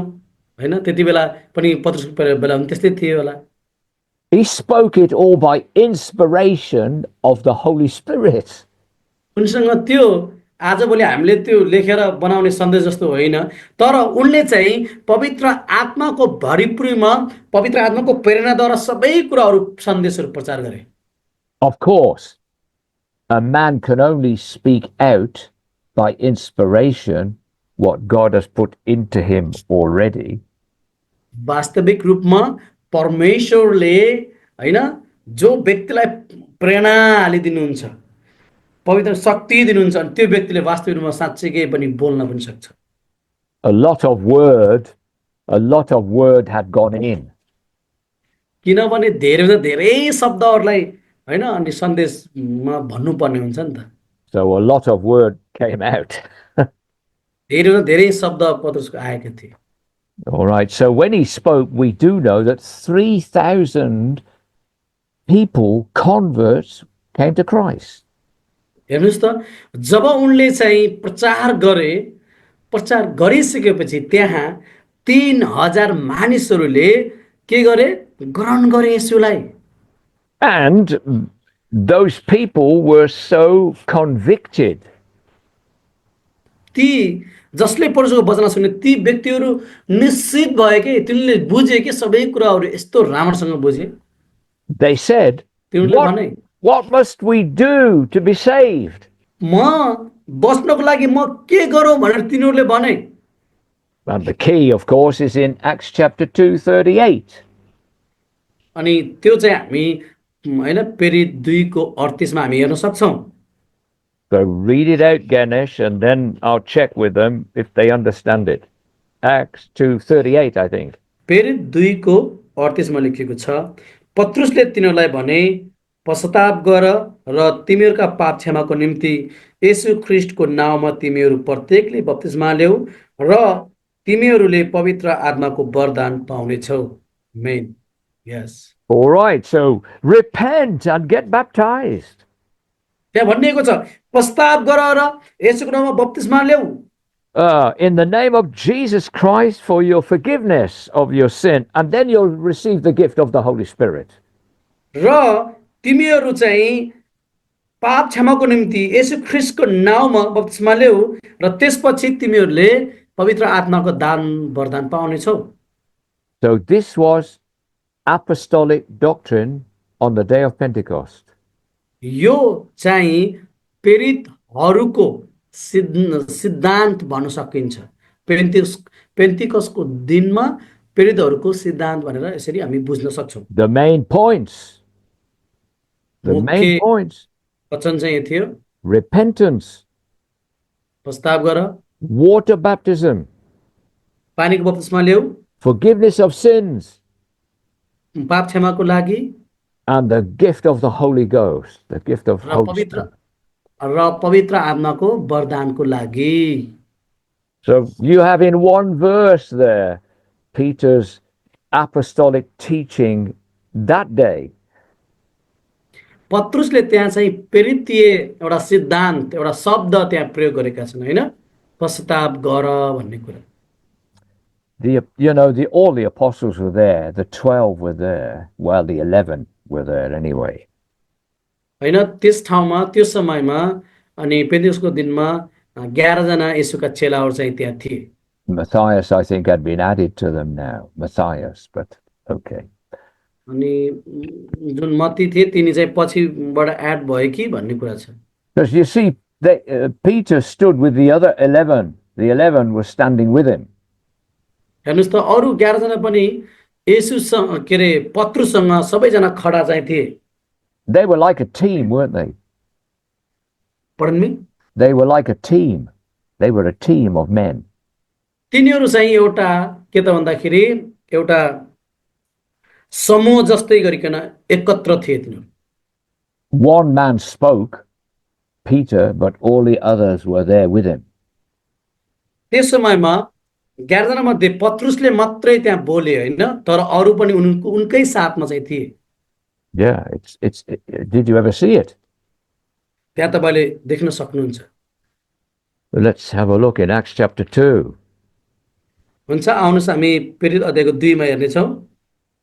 Speaker 2: होइन त्यति बेला पनि पत्रुसको बेला पनि त्यस्तै थियो होला
Speaker 1: He spoke it all by inspiration of the Holy Spirit.
Speaker 2: उनीसँग त्यो आजभोलि हामीले त्यो लेखेर बनाउने सन्देश जस्तो होइन तर उनले चाहिँ पवित्र आत्माको भरिपूर्तिमा पवित्र आत्माको प्रेरणाद्वारा सबै कुराहरू सन्देशहरू प्रचार गरे
Speaker 1: Of course, a man can only speak out by inspiration what God has put into him already.
Speaker 2: वास्तविक रूपमा परमेश्वरले होइन जो व्यक्तिलाई प्रेरणा हालिदिनुहुन्छ पवित्र शक्ति दिनुहुन्छ अनि त्यो व्यक्तिले वास्तविक रूपमा साँच्चै पनि बोल्न पनि सक्छ
Speaker 1: A lot of word had gone in.
Speaker 2: किनभने धेरै शब्दहरूलाई हैन अनि सन्देशमा भन्नुपर्ने हुन्छ नि त
Speaker 1: So a lot of word came out.
Speaker 2: धेरै शब्द पत्रुसको आएका थिए
Speaker 1: All right. So when he spoke, we do know that 3,000 people, converts, came to Christ.
Speaker 2: हेर्नुस् त जब उनले चाहिँ प्रचार गरिसकेपछि त्यहाँ 3000 मानिसहरूले के गरे ग्रहण गरे येशूलाई
Speaker 1: And those people were so convicted.
Speaker 2: ती जसले परमेश्वरको वचन सुने ती व्यक्तिहरू निश्चित भए कि तिनले बुझे कि सबै कुराहरू यस्तो राम्रोसँग बुझे
Speaker 1: They said,
Speaker 2: तिनीहरूले भने
Speaker 1: what must we do to be saved?
Speaker 2: म बस्नको लागि म के गरौँ भनेर तिनीहरूले भने
Speaker 1: And the key, of course, is in Acts chapter 2:38.
Speaker 2: अनि त्यो चाहिँ हामी हैन प्रेरित 2 को 38 मा हामी हेर्न सक्छौं
Speaker 1: So read it out, Ganesh, and then I'll check with them if they understand it. Acts 2:38, I think.
Speaker 2: प्रेरित 2 को 38 मा लेखिएको छ पत्रुसले तिनीहरूलाई भने पश्चाताप गर र तिमीहरूका पाप क्षमाको निम्ति येशू ख्रीष्टको नाममा तिमीहरू प्रत्येकले बप्तिस्मा ल्याऊ र तिमीहरूले पवित्र आत्माको वरदान पाउनेछौ आमेन यस
Speaker 1: All right, so repent and get baptized.
Speaker 2: त्यहाँ भनिएको छ पश्चाताप गर र येशूको नाममा बप्तिस्मा ल्याऊ
Speaker 1: In the name of Jesus Christ for your forgiveness of your sin, and then you'll receive the gift of the Holy Spirit.
Speaker 2: र तिमीहरू चाहिँ पाप क्षमाको निम्ति येशू ख्रीष्टको नाममा बप्तिस्मा ल्याऊ र त्यसपछि तिमीहरूले पवित्र आत्माको दान वरदान पाउनेछौ
Speaker 1: So this was apostolic doctrine on the day of Pentecost.
Speaker 2: यो चाहिँ प्रेरितहरूको सिद्धान्त भन्न सकिन्छ पेन्तिकसको दिनमा प्रेरितहरूको सिद्धान्त भनेर यसरी हामी बुझ्न सक्छौं
Speaker 1: The main points.
Speaker 2: वचन चाहिँ यो थियो
Speaker 1: repentance,
Speaker 2: पश्चाताप गर
Speaker 1: water baptism,
Speaker 2: पानीको बप्तिस्मा ल्याऊ
Speaker 1: forgiveness of sins,
Speaker 2: पाप क्षमाको लागि
Speaker 1: and the gift of the Holy Ghost, the gift of Holy Spirit.
Speaker 2: पवित्र आत्माको वरदानको लागि
Speaker 1: So you have in one verse there Peter's apostolic teaching that day.
Speaker 2: पत्रुसले त्यहाँ चाहिँ प्रेरितीय एउटा सिद्धान्त एउटा शब्द त्यहाँ प्रयोग गरेका छन् हैन पश्चाताप गर भन्ने कुरा
Speaker 1: All the apostles were there, the 12 were there, well, the 11 were there anyway.
Speaker 2: होइन त्यस ठाउँमा त्यो समयमा अनि पेन्टेकोस्टको दिनमा 11 जना येशूका चेलाहरू चाहिँ त्यहाँ थिए।
Speaker 1: Matthias, I think, had been added to them now. Matthias, but okay.
Speaker 2: अनि जुन मत्ती थिए तिनी चाहिँ पछिबाट एड भयो कि भन्ने कुरा छ।
Speaker 1: Because you see, Peter stood with the other 11. The 11 were standing with him.
Speaker 2: हेर्नुहोस् त अरू 11 जना पनि येशूसँग के अरे पत्रुसँग सबैजना खडा चाहिँ थिए।
Speaker 1: They were like a team, weren't they?
Speaker 2: Pardon me?
Speaker 1: They were like a team. They were a team of men.
Speaker 2: तिनीहरू चाहिँ एउटा के त भन्दाखेरि एउटा समूह जस्तै गरिकन एकत्र थिए तिनीहरू।
Speaker 1: One man spoke, Peter, but all the others were there with him.
Speaker 2: त्यस समयमा 11 जना मध्ये पत्रुसले मात्रै त्यहाँ बोले होइन, तर अरू पनि उनकै साथमा चाहिँ थिए।
Speaker 1: Yeah, did you ever see it?
Speaker 2: त्यहाँ तपाईले देख्न सक्नुहुन्छ।
Speaker 1: Let's have a look in Acts chapter 2.
Speaker 2: हुन्छ आउनुस् हामी प्रेरित अध्यायको 2 मा हेर्ने छौं।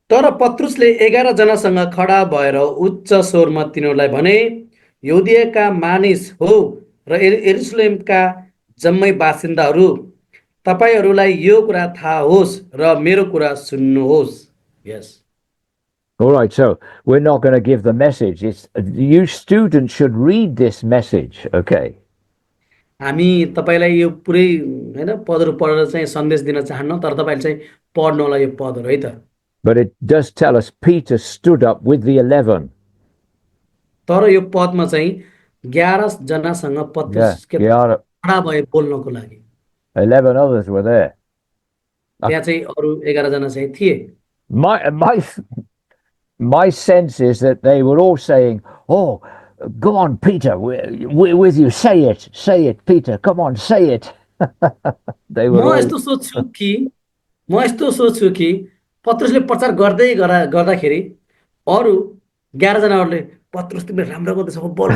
Speaker 2: तर पत्रुसले 11 जनासँग खडा भएर उच्च स्वरमा तिनीहरूलाई भने, यहुदियाका मानिस हो र यरुशलेमका जम्मै बासिन्दाहरू, तपाईहरूलाई यो कुरा थाहा होस् र मेरो कुरा सुन्नुहोस्। Yes.
Speaker 1: All right, so we're not going to give the message. You students should read this message, okay?
Speaker 2: हामी तपाईलाई यो पुरै हैन पदहरु पढेर चाहिँ सन्देश दिन चाहन्न, तर तपाईले चाहिँ पढ्नु होला यो पदहरु है त।
Speaker 1: But it does tell us Peter stood up with the 11.
Speaker 2: तर यो पदमा चाहिँ 11 जनासँग पत्रुस खडा भए बोल्नको लागि।
Speaker 1: 11 others were there.
Speaker 2: त्यहाँ चाहिँ अरु 11 जना चाहिँ थिए।
Speaker 1: My sense is that they were all saying, "Oh, go on, Peter, we're with you. Say it, Peter. Come on, say it." They were.
Speaker 2: म यस्तो सोच्छु कि पत्रुसले प्रचार गर्दाखेरि अरु 11 जनाहरुले पत्रुस तिमीले राम्रो गर्दैछौ, बोल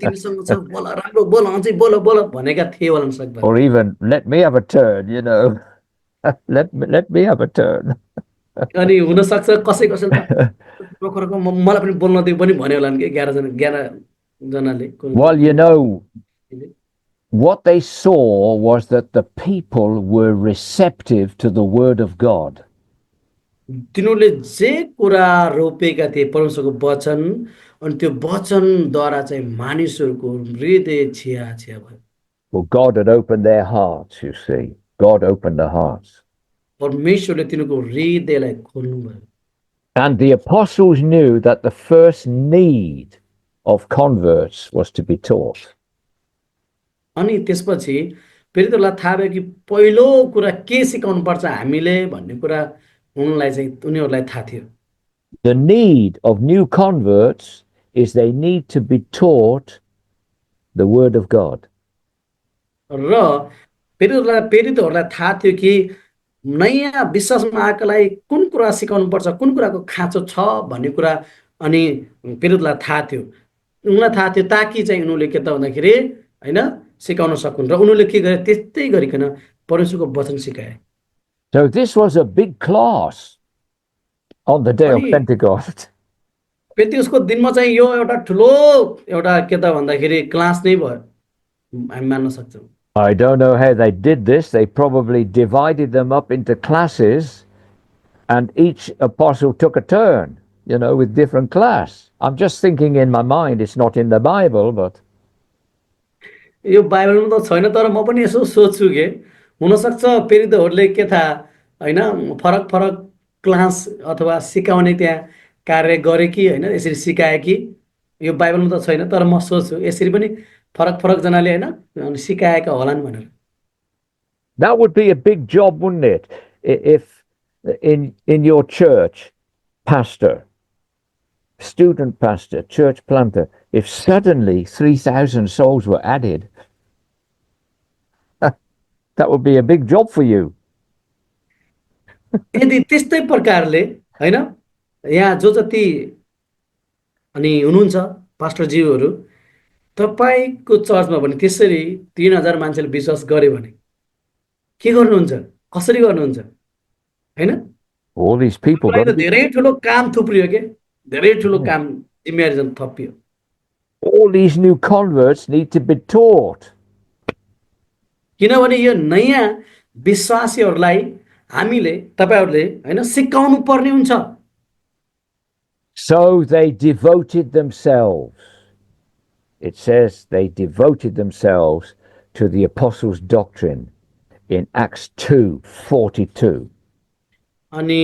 Speaker 2: तिमीसँग छ, बोल राम्रो बोल, अझै बोल भनेका थिए होला सक्दैन।
Speaker 1: Or even let me have a turn, you know. let me have a turn.
Speaker 2: अनि हुन सक्छ कसैले प्रखरको मलाई पनि बोल्न दिउ पनि भन्यो होला नि 11 जनाले।
Speaker 1: Well, you know, what they saw was that the people were receptive to the word of God.
Speaker 2: तिनीहरूले जे कुरा रोपेका थिए परमेश्वरको वचन, अनि त्यो वचनद्वारा चाहिँ मानिसहरूको हृदय छिया भयो।
Speaker 1: Well, God had opened their hearts, you see. God opened their hearts.
Speaker 2: परमेश्वरले तिनीहरूको हृदयलाई खोल्नु भयो।
Speaker 1: And the apostles knew that the first need of converts was to be taught.
Speaker 2: अनि त्यसपछि प्रेरितहरूलाई थाहा भयो कि पहिलो कुरा के सिकाउनु पर्छ हामीले भन्ने कुरा उनीहरूलाई थाहा थियो।
Speaker 1: The need of new converts is they need to be taught the word of God.
Speaker 2: र प्रेरितहरूलाई थाहा थियो कि नयाँ विश्वासमा आएकालाई कुन कुरा सिकाउनु पर्छ, कुन कुराको खाँचो छ भन्ने कुरा अनि प्रेरितलाई थाहा थियो। उनीलाई थाहा थियो ताकि चाहिँ उनीहरूले के त भन्दाखेरि हैन सिकाउन सकुन्, र उनीहरूले के गरे त्यस्तै गरिकन परमेश्वरको वचन सिकाए।
Speaker 1: So this was a big class on the day of Pentecost.
Speaker 2: पेन्टेकोस्टको दिनमा चाहिँ यो एउटा ठुलो एउटा के त भन्दाखेरि क्लास नै भयो, हामी मान्न सक्छौं।
Speaker 1: I don't know how they did this. They probably divided them up into classes and each apostle took a turn, you know, with different class. I'm just thinking in my mind, it's not in the Bible, but
Speaker 2: यो बाइबलमा त छैन, तर म पनि यसो सोच्छु के हुन सक्छ प्रेरितहरूले के थाहा हैन फरक क्लास अथवा सिकाउने त्यहाँ कार्य गरे कि हैन यसरी सिकाए कि, यो बाइबलमा त छैन, तर म सोच्छु यसरी पनि फरक जनाले हैन सिकाएका होलान् भनेर।
Speaker 1: That would be a big job, wouldn't it? If in your church, pastor, student pastor, church planter, if suddenly 3,000 souls were added, that would be a big job for you.
Speaker 2: यदि त्यस्तै प्रकारले हैन यहाँ जो जति अनि हुनुहुन्छ पास्टरज्यूहरू, तपाईको चर्चमा भने त्यसरी 3000 मान्छेले विश्वास गरे भने के गर्नुहुन्छ, कसरी गर्नुहुन्छ हैन?
Speaker 1: All these people
Speaker 2: धेरै ठुलो काम थुप्रियो के, धेरै ठुलो काम जिम्मेवारी थपियो।
Speaker 1: All these new converts need to be taught.
Speaker 2: किनभने यो नयाँ विश्वासीहरूलाई हामीले तपाईँहरूले होइन सिकाउनु पर्ने हुन्छ।
Speaker 1: So they devoted themselves. It says they devoted themselves to the apostles' doctrine in Acts 2:42.
Speaker 2: अनि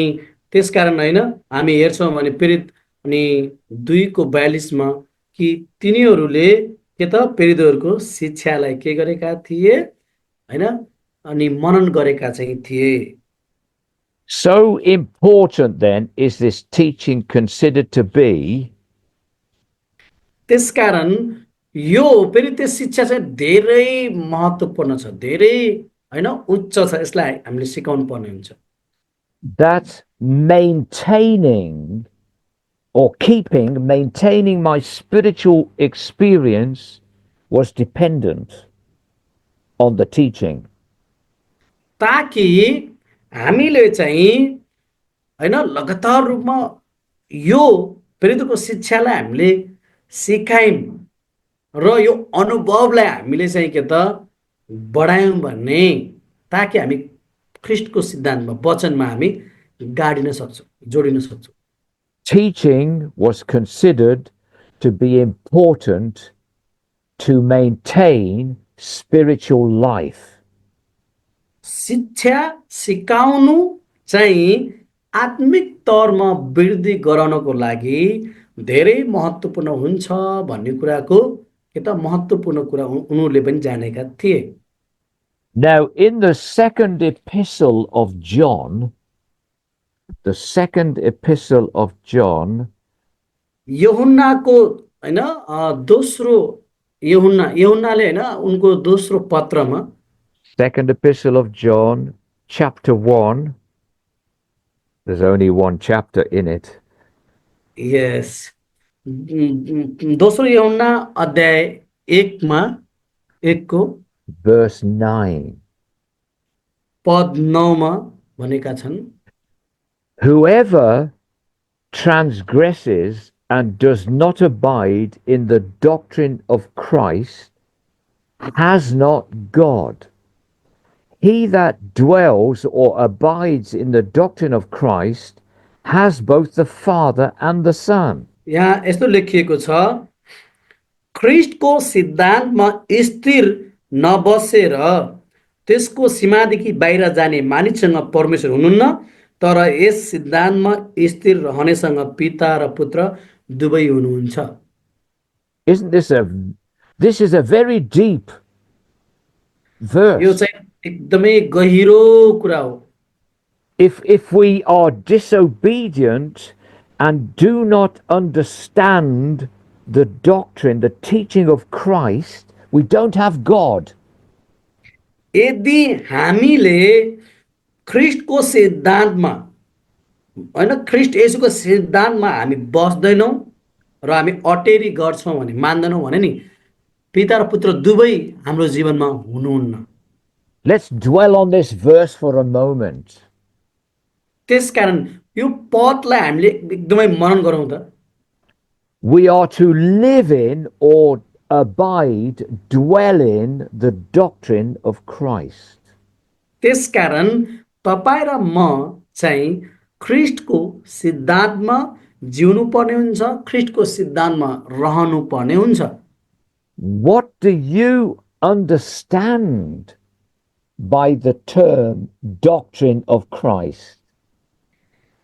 Speaker 2: त्यसकारण होइन हामी हेर्छौँ भने प्रेरित अनि 2:42 कि तिनीहरूले के त प्रेरितहरूको शिक्षालाई के गरेका थिए होइन अनि मनन गरेका चाहिँ थिए।
Speaker 1: So important then is this teaching considered to be
Speaker 2: त्यसकारण यो फेरि त्यो शिक्षा चाहिँ धेरै महत्त्वपूर्ण छ, धेरै होइन उच्च छ, यसलाई हामीले सिकाउनु पर्ने हुन्छ।
Speaker 1: that maintaining my spiritual experience was dependent on the teaching.
Speaker 2: ताकि हामीले चाहिँ होइन लगातार रूपमा यो प्रेरितको शिक्षालाई हामीले सिकायौँ र यो अनुभवलाई हामीले चाहिँ के त बढायौँ भने ताकि हामी ख्रिस्टको सिद्धान्तमा वचनमा हामी गाडिन सक्छौँ, जोडिन सक्छौँ।
Speaker 1: Teaching was considered to be important to maintain spiritual life.
Speaker 2: शिक्षा सिकाउनु चाहिँ आत्मिक तौरमा वृद्धि गराउनको लागि धेरै महत्त्वपूर्ण हुन्छ भन्ने कुराको के त महत्त्वपूर्ण कुरा उनीहरूले पनि जानेका थिए।
Speaker 1: Now, in the second epistle of John,
Speaker 2: यूहन्नाको हैन दोस्रो यूहन्नाले हैन उनको दोस्रो पत्रमा
Speaker 1: second epistle of John, chapter 1, there's only one chapter in it.
Speaker 2: Yes. दोस्रो यूहन्ना अध्याय 1 मा 1 को
Speaker 1: verse 9.
Speaker 2: पद 9 मा भनेका छन्,
Speaker 1: Whoever transgresses and does not abide in the doctrine of Christ has not God. He that dwells or abides in the doctrine of Christ has both the Father and the Son.
Speaker 2: यहाँ यस्तो लेखिएको छ, ख्रिस्टको सिद्धान्तमा स्थिर नबसेर त्यसको सीमादेखि बाहिर जाने मानिससँग परमेश्वर हुनुहुन्न, तर यस सिद्धान्तमा स्थिर रहनेसँग पिता र पुत्र दुवै हुनुहुन्छ।
Speaker 1: Isn't this is a very deep verse.
Speaker 2: यो चाहिँ एकदमै गहिरो कुरा हो।
Speaker 1: If we are disobedient and do not understand the doctrine, the teaching of Christ, we don't have God.
Speaker 2: यदि हामीले ख्रिस्टको सिद्धान्तमा हैन ख्रिस्ट येशूको सिद्धान्तमा हामी बस्दैनौँ र हामी अटेरी गर्छौँ भने मान्दैनौँ भने नि पिता र पुत्र दुवै हाम्रो जीवनमा हुनुहुन्न।
Speaker 1: Let's dwell on this verse for a moment.
Speaker 2: त्यसकारण यो पदलाई हामीले एकदमै मनन गरौँ त।
Speaker 1: We are to live in or abide, dwell in the doctrine of Christ.
Speaker 2: त्यसकारण तपाईँ र म चाहिँ ख्रिस्टको सिद्धान्तमा जिउनु पर्ने हुन्छ, ख्रिस्टको सिद्धान्तमा रहनु पर्ने हुन्छ।
Speaker 1: What do you understand by the term doctrine of Christ?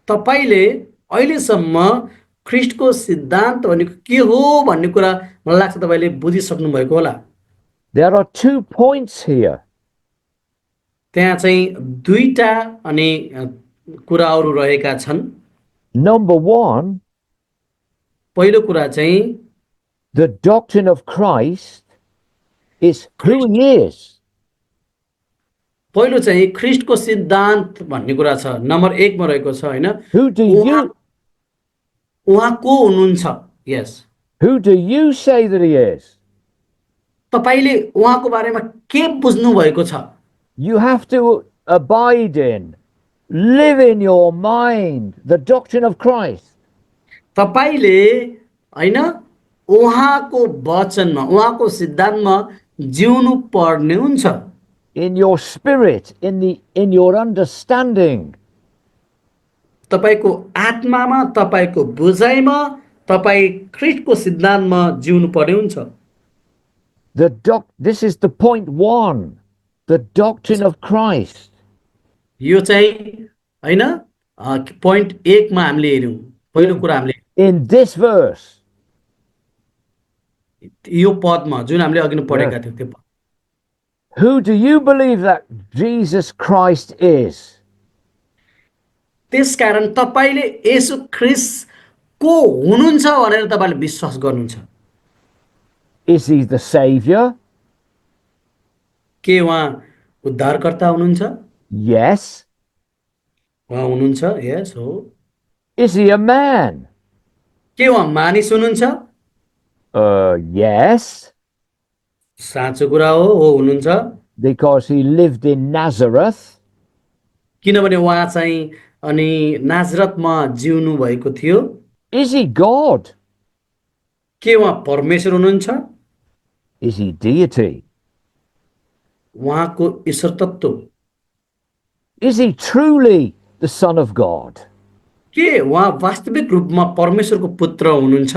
Speaker 2: तपाईले अहिलेसम्म ख्रिस्टको सिद्धान्त भनेको के हो भन्ने कुरा मलाई लाग्छ तपाईले बुझिसक्नु भएको होला।
Speaker 1: There are 2 points here.
Speaker 2: त्यहाँ चाहिँ दुईटा अनि कुराहरू रहेका छन्।
Speaker 1: Number 1,
Speaker 2: पहिलो कुरा चाहिँ
Speaker 1: the doctrine of Christ is who he is.
Speaker 2: पहिलो चाहिँ ख्रिस्टको सिद्धान्त भन्ने कुरा छ, नम्बर 1 मा रहेको छ हैन।
Speaker 1: Who do
Speaker 2: उहाँ को हुनुहुन्छ? यस।
Speaker 1: Who do you say that he is?
Speaker 2: तपाईले उहाँको बारेमा के बुझ्नु भएको छ?
Speaker 1: You have to abide in, live in your mind the doctrine of Christ.
Speaker 2: तपाईले हैन उहाँको वचनमा उहाँको सिद्धान्तमा जिउनु पर्ने हुन्छ।
Speaker 1: in your spirit, in your understanding.
Speaker 2: तपाईँको आत्मामा, तपाईँको बुझाइमा, तपाईँ ख्रीष्टको सिद्धान्तमा जिउनु पर्ने हुन्छ।
Speaker 1: This is the point one, the doctrine of Christ.
Speaker 2: यो चाहिँ होइन पोइन्ट 1 मा हामीले हेर्यौं। पहिलो कुरा हामीले
Speaker 1: In this verse,
Speaker 2: यो पदमा जुन हामीले अघि नै पढेका थियौं त्यो पद।
Speaker 1: who do you believe that Jesus Christ is?
Speaker 2: त्यसकारण तपाईले येशू ख्रीष्ट को हुनुहुन्छ भनेर तपाईले विश्वास गर्नुहुन्छ।
Speaker 1: Is he the Savior?
Speaker 2: के उहाँ उद्धारकर्ता हुनुहुन्छ?
Speaker 1: Yes.
Speaker 2: उहाँ हुनुहुन्छ, यस हो।
Speaker 1: Is he a man?
Speaker 2: के उहाँ मानिस हुनुहुन्छ?
Speaker 1: Yes.
Speaker 2: साँचो कुरा हो हुनुहुन्छ।
Speaker 1: Because he lived in Nazareth.
Speaker 2: किनभने उहाँ चाहिँ अनि नाजरतमा जिउनु भएको थियो।
Speaker 1: Is he God?
Speaker 2: के उहाँ परमेश्वर हुनुहुन्छ?
Speaker 1: Is he deity?
Speaker 2: उहाँको ईश्वर तत्व।
Speaker 1: Is he truly the Son of God?
Speaker 2: के उहाँ वास्तविक रूपमा परमेश्वरको पुत्र हुनुहुन्छ?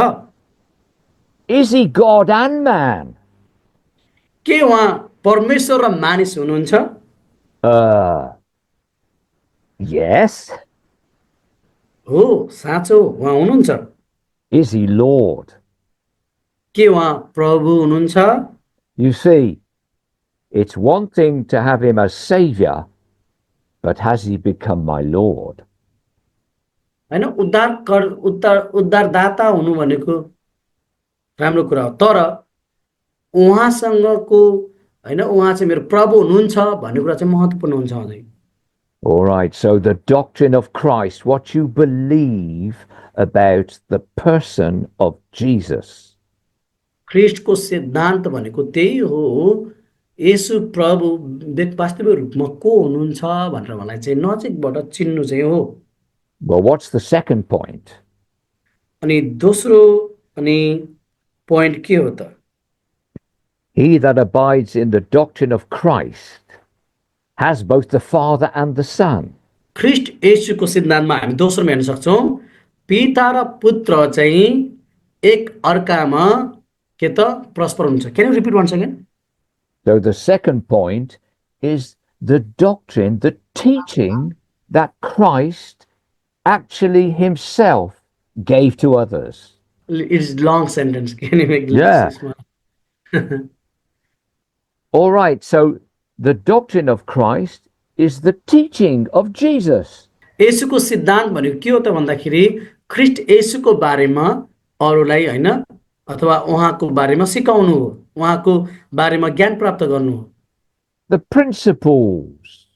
Speaker 1: Is he God and man?
Speaker 2: के उहाँ परमेश्वर र मानिस हुनुहुन्छ?
Speaker 1: Yes.
Speaker 2: हो, साँचो उहाँ हुनुहुन्छ।
Speaker 1: Is he Lord?
Speaker 2: के उहाँ प्रभु हुनुहुन्छ?
Speaker 1: You see, it's one thing to have him as Savior, but has he become my Lord?
Speaker 2: हैन उद्धारदाता हुनु भनेको राम्रो कुरा हो, तर उहाँसँगको हैन उहाँ चाहिँ मेरो प्रभु हुनुहुन्छ भन्ने कुरा चाहिँ महत्त्वपूर्ण हुन्छ अझै।
Speaker 1: All right, so the doctrine of Christ, what you believe about the person of Jesus.
Speaker 2: ख्रीष्टको सिद्धान्त भनेको त्यही हो। येशू प्रभु वास्तविक रूपमा को हुनुहुन्छ भनेर मलाई चाहिँ नजिकबाट चिन्नु चाहिँ हो।
Speaker 1: Well, what's the second point?
Speaker 2: अनि दोस्रो अनि पोइन्ट के हो त?
Speaker 1: He that abides in the doctrine of Christ has both the Father and the Son.
Speaker 2: ख्रीष्ट येशूको सिद्धान्तमा हामी दोस्रोमा हेर्न सक्छौं, पिता र पुत्र चाहिँ एक अर्कामा के त परस्पर हुन्छ। Can you repeat once again?
Speaker 1: So the second point is the doctrine, the teaching that Christ actually himself gave to others.
Speaker 2: It is long sentence. Can you make
Speaker 1: Yeah.
Speaker 2: this one?
Speaker 1: All right, so the doctrine of Christ is the teaching of Jesus.
Speaker 2: येशूको सिद्धान्त भनेको के हो त भन्दाखेरि ख्रीष्ट येशूको बारेमा अरूलाई हैन अथवा उहाँको बारेमा सिकाउनु हो, उहाँको बारेमा ज्ञान प्राप्त गर्नु हो।
Speaker 1: The principles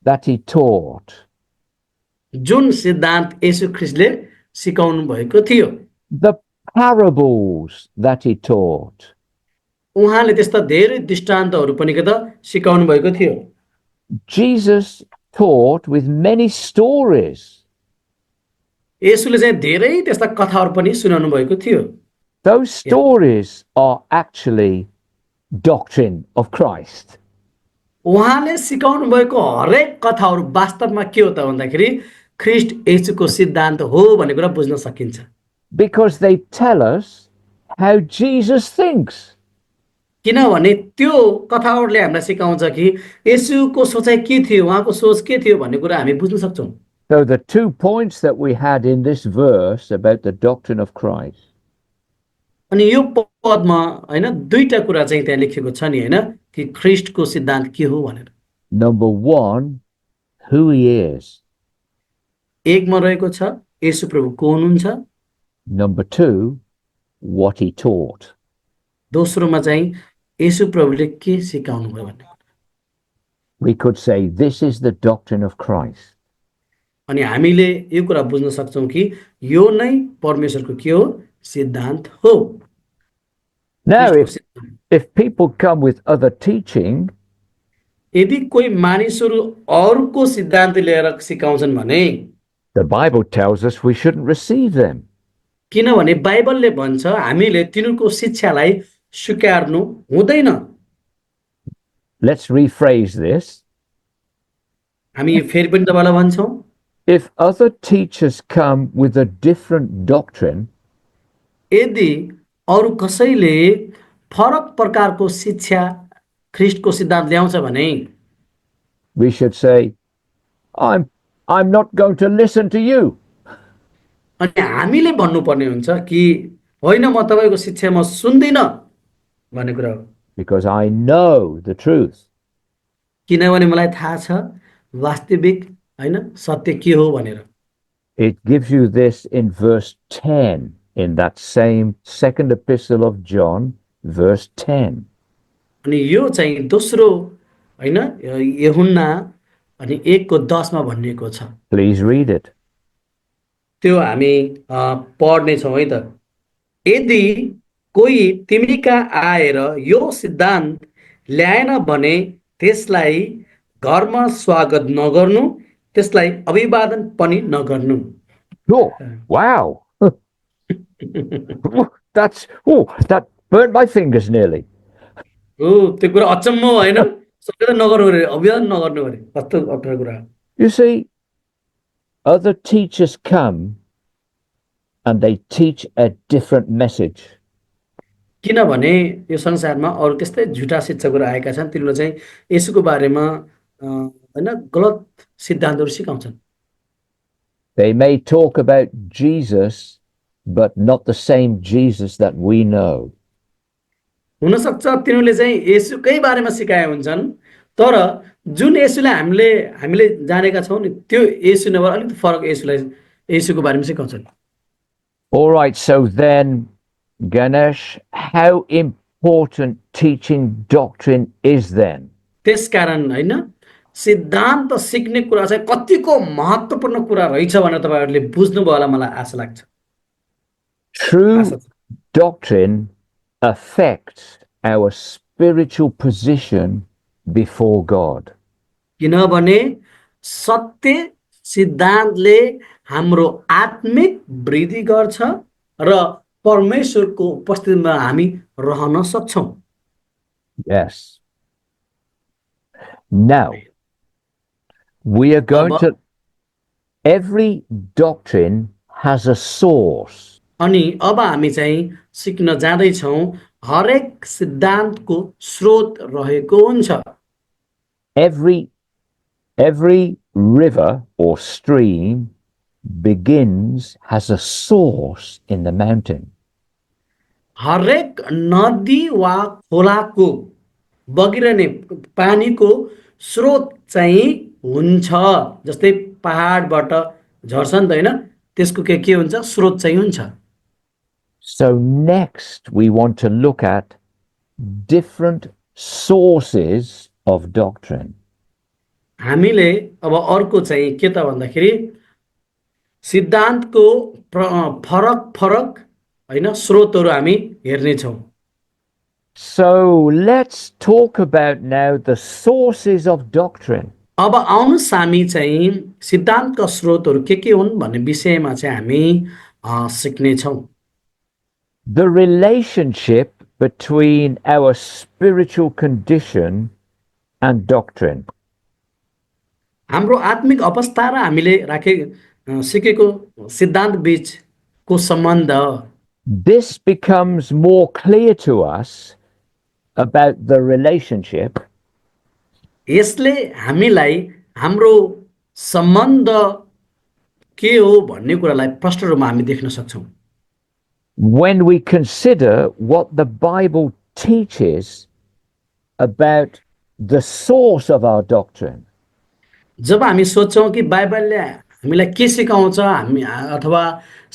Speaker 1: that he taught.
Speaker 2: जुन सिद्धान्त येशू ख्रीष्टले सिकाउनु भएको थियो,
Speaker 1: The parables that he taught.
Speaker 2: उहाँले त्यस्ता धेरै दृष्टान्तहरू पनि के त सिकाउनु भएको थियो।
Speaker 1: Jesus taught with many stories.
Speaker 2: येशूले चाहिँ धेरै त्यस्ता कथाहरू पनि सुनाउनु भएको थियो।
Speaker 1: Those stories are actually doctrine of Christ.
Speaker 2: उहाँले सिकाउनु भएको हरेक कथाहरू वास्तवमा के हो त भन्दाखेरि ख्रीष्ट येशूको सिद्धान्त हो भन्ने कुरा बुझ्न सकिन्छ।
Speaker 1: Because they tell us how Jesus thinks.
Speaker 2: किनभने त्यो कथाहरूले हामीलाई सिकाउँछ कि येशूको सोचाइ के थियो, उहाँको सोच के थियो भन्ने कुरा हामी बुझ्न सक्छौं।
Speaker 1: So the 2 points that we had in this verse about the doctrine of Christ.
Speaker 2: अनि यो पदमा हैन दुईटा कुरा चाहिँ त्यहाँ लेखेको छ नि हैन कि ख्रीष्टको सिद्धान्त के हो भनेर।
Speaker 1: Number 1, who he is.
Speaker 2: एकमा रहेको छ येशू प्रभु को हुनुहुन्छ।
Speaker 1: Number 2, what he taught.
Speaker 2: दोस्रोमा चाहिँ येशू प्रभुले के सिकाउनु भयो भन्ने।
Speaker 1: We could say this is the doctrine of Christ.
Speaker 2: अनि हामीले यो कुरा बुझ्न सक्छौं कि यो नै परमेश्वरको के हो सिद्धान्त हो।
Speaker 1: Now, if people come with other teaching,
Speaker 2: यदि कोही मानिसहरू अरूको सिद्धान्त लिएर सिकाउँछन् भने
Speaker 1: the Bible tells us we shouldn't receive them.
Speaker 2: किनभने बाइबलले भन्छ हामीले तिनीहरूको शिक्षालाई स्वीकार्नु हुँदैन।
Speaker 1: Let's rephrase this.
Speaker 2: हामी फेरि पनि तपाईँलाई भन्छौँ,
Speaker 1: If other teachers come with a different doctrine,
Speaker 2: यदि अरू कसैले फरक प्रकारको शिक्षा ख्रिस्टको सिद्धान्त ल्याउँछ भने
Speaker 1: we should say, I'm not going to listen to you.
Speaker 2: अनि हामीले भन्नुपर्ने हुन्छ कि होइन म तपाईँको शिक्षा म सुन्दिनँ भन्ने कुरा हो।
Speaker 1: Because I know the truth.
Speaker 2: किनभने मलाई थाहा छ वास्तविक होइन सत्य के हो भनेर।
Speaker 1: It gives you this in verse 10 in that same second epistle of John, verse 10.
Speaker 2: अनि यो चाहिँ दोस्रो होइन यूहन्ना अनि 1:10 भनिएको छ।
Speaker 1: Please read it.
Speaker 2: त्यो हामी पढ्ने छौँ है त। यदि कोही तिमी कहाँ आएर यो सिद्धान्त ल्याएन भने त्यसलाई घरमा स्वागत नगर्नु, त्यसलाई अभिवादन पनि नगर्नु।
Speaker 1: Oh, wow. That burnt my fingers nearly.
Speaker 2: त्यो कुरा अचम्म होइन, सबै नगर्नु अरे, अभिवादन नगर्नु अरे, कस्तो अप्ठ्यारो कुरा।
Speaker 1: You see, other teachers come and they teach a different message.
Speaker 2: किनभने यो संसारमा अरू त्यस्तै झुटा शिक्षकहरू आएका छन्, तिनीहरूले चाहिँ येशूको बारेमा होइन गलत सिद्धान्तहरू सिकाउँछन्।
Speaker 1: They may talk about Jesus, but not the same Jesus that we know.
Speaker 2: हुनसक्छ तिनीहरूले चाहिँ येशूकै बारेमा सिकाए हुन्छन्, तर जुन येशूलाई हामीले जानेका छौँ नि त्यो येशू नभएर अलिकति फरक येशूको बारेमा सिकाउँछन्।
Speaker 1: All right, so then, Ganesh, how important teaching doctrine is then?
Speaker 2: त्यसकारण होइन सिद्धान्त सिक्ने कुरा चाहिँ कतिको महत्त्वपूर्ण कुरा रहेछ भनेर तपाईँहरूले बुझ्नुभयो होला मलाई आशा लाग्छ।
Speaker 1: True doctrine affects our spiritual position before God.
Speaker 2: किनभने सत्य सिद्धान्तले हाम्रो आत्मिक वृद्धि गर्छ र परमेश्वरको उपस्थितिमा हामी रहन सक्छौँ।
Speaker 1: Yes. Now, we are going to. Every doctrine has a source.
Speaker 2: अनि अब हामी चाहिँ सिक्न जाँदैछौँ हरेक सिद्धान्तको स्रोत रहेको हुन्छ।
Speaker 1: Every river or stream has a source in the mountain.
Speaker 2: हरेक नदी वा खोलाको बगिरहने पानीको स्रोत चाहिँ हुन्छ, जस्तै पहाडबाट झर्छ नि त होइन, त्यसको के हुन्छ स्रोत चाहिँ हुन्छ।
Speaker 1: So next we want to look at different sources of doctrine.
Speaker 2: हामीले अब अर्को चाहिँ के त भन्दाखेरि सिद्धान्तको फरक फरक होइन स्रोतहरू हामी हेर्नेछौँ।
Speaker 1: So let's talk about now the sources of doctrine.
Speaker 2: अब आउनुहोस् हामी चाहिँ सिद्धान्तका स्रोतहरू के हुन् भन्ने विषयमा चाहिँ हामी सिक्नेछौँ।
Speaker 1: The relationship between our spiritual condition and doctrine.
Speaker 2: हाम्रो आत्मिक अवस्था र हामीले सिकेको सिद्धान्त बीचको सम्बन्ध।
Speaker 1: This becomes more clear to us about the relationship
Speaker 2: यसले हामीलाई हाम्रो सम्बन्ध के हो भन्ने कुरालाई प्रष्ट रूपमा हामी देख्न सक्छौँ
Speaker 1: when we consider what the Bible teaches about the source of our doctrine.
Speaker 2: जब हामी सोच्छौँ कि बाइबलले हामीलाई के सिकाउँछ हामी अथवा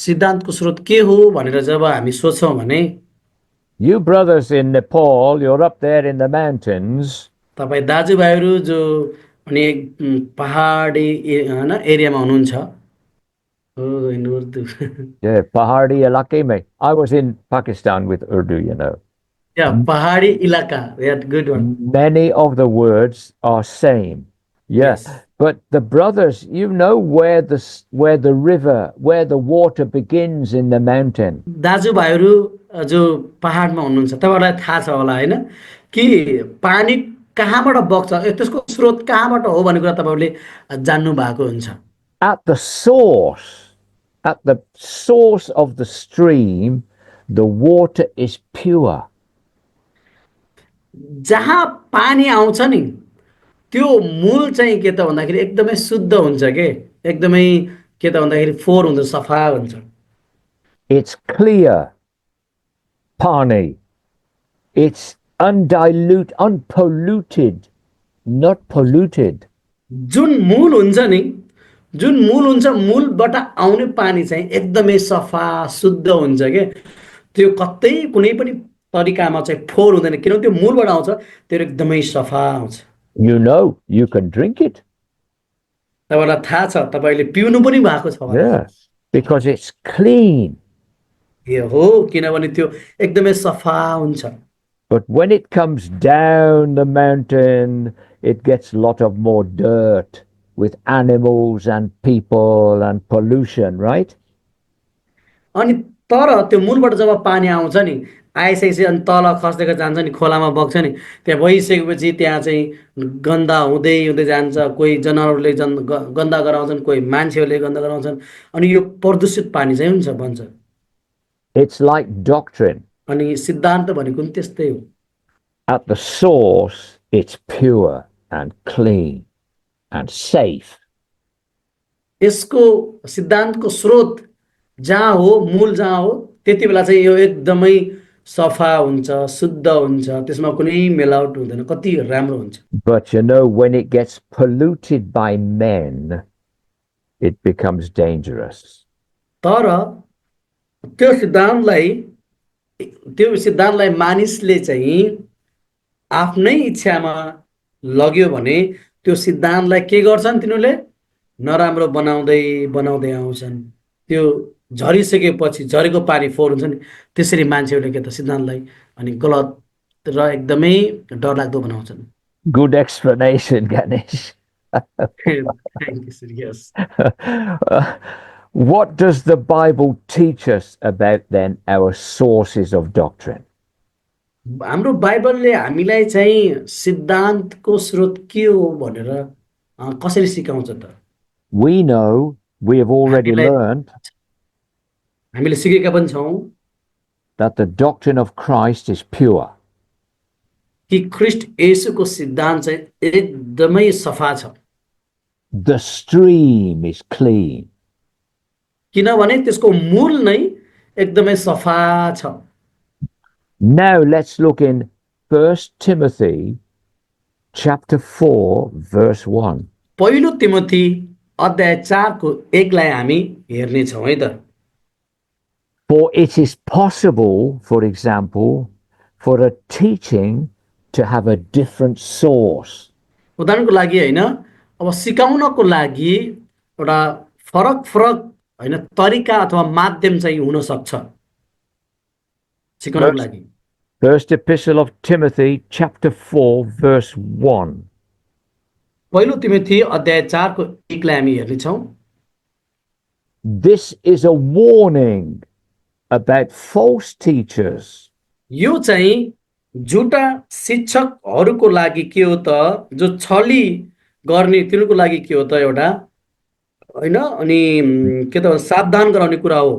Speaker 2: सिद्धान्तको स्रोत के हो भनेर जब हामी सोच्छौँ भने
Speaker 1: You brothers in Nepal, you're up there in the mountains.
Speaker 2: तपाईँ दाजुभाइहरू जो अनि पहाडी हैन एरियामा हुनुहुन्छ oh in Urdu
Speaker 1: Yeah, Pahadi Ilaqe mein. I was in Pakistan with Urdu, you know.
Speaker 2: yeah पहाडी इलाका that good one
Speaker 1: Many of the words are same. Yeah,
Speaker 2: yes
Speaker 1: but the brothers, you know where the river, where the water begins in the mountain.
Speaker 2: दाजुभाइहरू जो पहाडमा हुनुहुन्छ तपाईँहरूलाई थाहा छ होला होइन कि पानी कहाँबाट बग्छ त्यसको स्रोत कहाँबाट हो भन्ने कुरा तपाईँहरूले जान्नु भएको हुन्छ
Speaker 1: At the source, at the source of the stream, the water is pure.
Speaker 2: जहाँ पानी आउँछ नि त्यो मूल चाहिँ के त भन्दाखेरि एकदमै शुद्ध हुन्छ के एकदमै के त भन्दाखेरि फोहोर हुन्छ सफा हुन्छ
Speaker 1: It's clear, pani. It's unpolluted, not polluted.
Speaker 2: जुन मूल हुन्छ नि जुन मूल हुन्छ मूलबाट आउने पानी चाहिँ एकदमै सफा शुद्ध हुन्छ के त्यो कतै कुनै पनि तरिकामा चाहिँ फोहोर हुँदैन किनभने त्यो मूलबाट आउँछ त्यो एकदमै सफा आउँछ
Speaker 1: You know, you can drink it.
Speaker 2: तपाईँलाई थाहा छ तपाईँले पिउनु पनि भएको छ होला
Speaker 1: Yeah, because it's clean.
Speaker 2: यो हो किनभने त्यो एकदमै सफा हुन्छ
Speaker 1: But when it comes down the mountain, it gets a lot of more dirt with animals and people and pollution, right?
Speaker 2: अनि तर त्यो मूलबाट जब पानी आउँछ नि आइसकेपछि अनि तल खस्दै जान्छ नि खोलामा बग्छ नि त्यहाँ भइसकेपछि त्यहाँ चाहिँ गन्दा हुँदै हुँदै जान्छ कोही जनावरले गन्दा गराउँछन् कोही मान्छेहरूले गन्दा गराउँछन् अनि यो प्रदूषित पानी चाहिँ हुन्छ भन्छ
Speaker 1: It's like doctrine.
Speaker 2: अनि सिद्धान्त भनेको पनि त्यस्तै हो
Speaker 1: At the source, it's pure and clean and safe.
Speaker 2: यसको सिद्धान्तको स्रोत जहाँ हो मूल जहाँ हो त्यति बेला चाहिँ यो एकदमै सफा हुन्छ शुद्ध हुन्छ त्यसमा कुनै मिलावट हुँदैन कति राम्रो हुन्छ
Speaker 1: But you know, when it gets polluted by men, it becomes dangerous.
Speaker 2: तर त्यो सिद्धान्तलाई मानिसले चाहिँ आफ्नै इच्छामा लग्यो भने त्यो सिद्धान्तलाई के गर्छन् तिनीहरूले नराम्रो बनाउँदै बनाउँदै आउँछन् त्यो झरिसकेपछि झरेको पानी फोहोर हुन्छ नि त्यसरी मान्छेहरूले के त सिद्धान्तलाई अनि गलत र एकदमै डरलाग्दो बनाउँछन्
Speaker 1: Good explanation, Ganesh.
Speaker 2: Thank you, sir. Yes.
Speaker 1: What does the Bible teach us about then our sources of doctrine?
Speaker 2: हाम्रो बाइबलले हामीलाई चाहिँ सिद्धान्तको स्रोत के हो भनेर कसरी सिकाउँछ त
Speaker 1: We know, we have already learned
Speaker 2: हामीले सिकेका पनि छौँ
Speaker 1: that the doctrine of Christ is pure.
Speaker 2: कि ख्रीष्ट येशूको सिद्धान्त चाहिँ एकदमै सफा छ
Speaker 1: The stream is clean.
Speaker 2: किनभने त्यसको मूल नै एकदमै सफा छ
Speaker 1: Now let's look in 1 Timothy chapter 4 verse 1.
Speaker 2: पहिलो तिमोथी अध्याय 4 को 1 लाई हामी हेर्ने छौँ है त
Speaker 1: For it is possible, for example, for a teaching to have a different source.
Speaker 2: उदाहरणको लागि हैन अब सिकाउनको लागि एउटा फरक फरक हैन तरिका अथवा माध्यम चाहिँ हुन सक्छ सिकाउनको लागि
Speaker 1: First Epistle of Timothy chapter 4 verse 1.
Speaker 2: पहिलो तिमोथी अध्याय 4 को 1 लाई हामी हेर्ने छौँ
Speaker 1: This is a warning about false teachers.
Speaker 2: यो चाहिँ झुटा शिक्षकहरूको लागि के हो त जो छली गर्ने तिनीहरूको लागि के हो त एउटा हैन अनि के त सावधान गराउने कुरा हो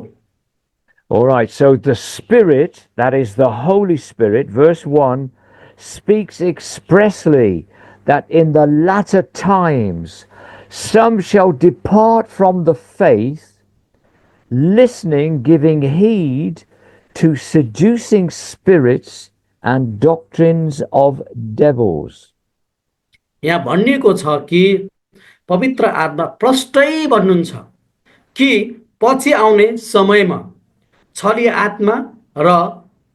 Speaker 1: All right, so the Spirit, that is the Holy Spirit, verse 1, speaks expressly that in the latter times some shall depart from the faith, listening, giving heed to seducing spirits and doctrines of devils.
Speaker 2: यहाँ भनिएको छ कि पवित्र आत्मा प्रष्टै भन्नुहुन्छ कि पछि आउने समयमा छली आत्मा र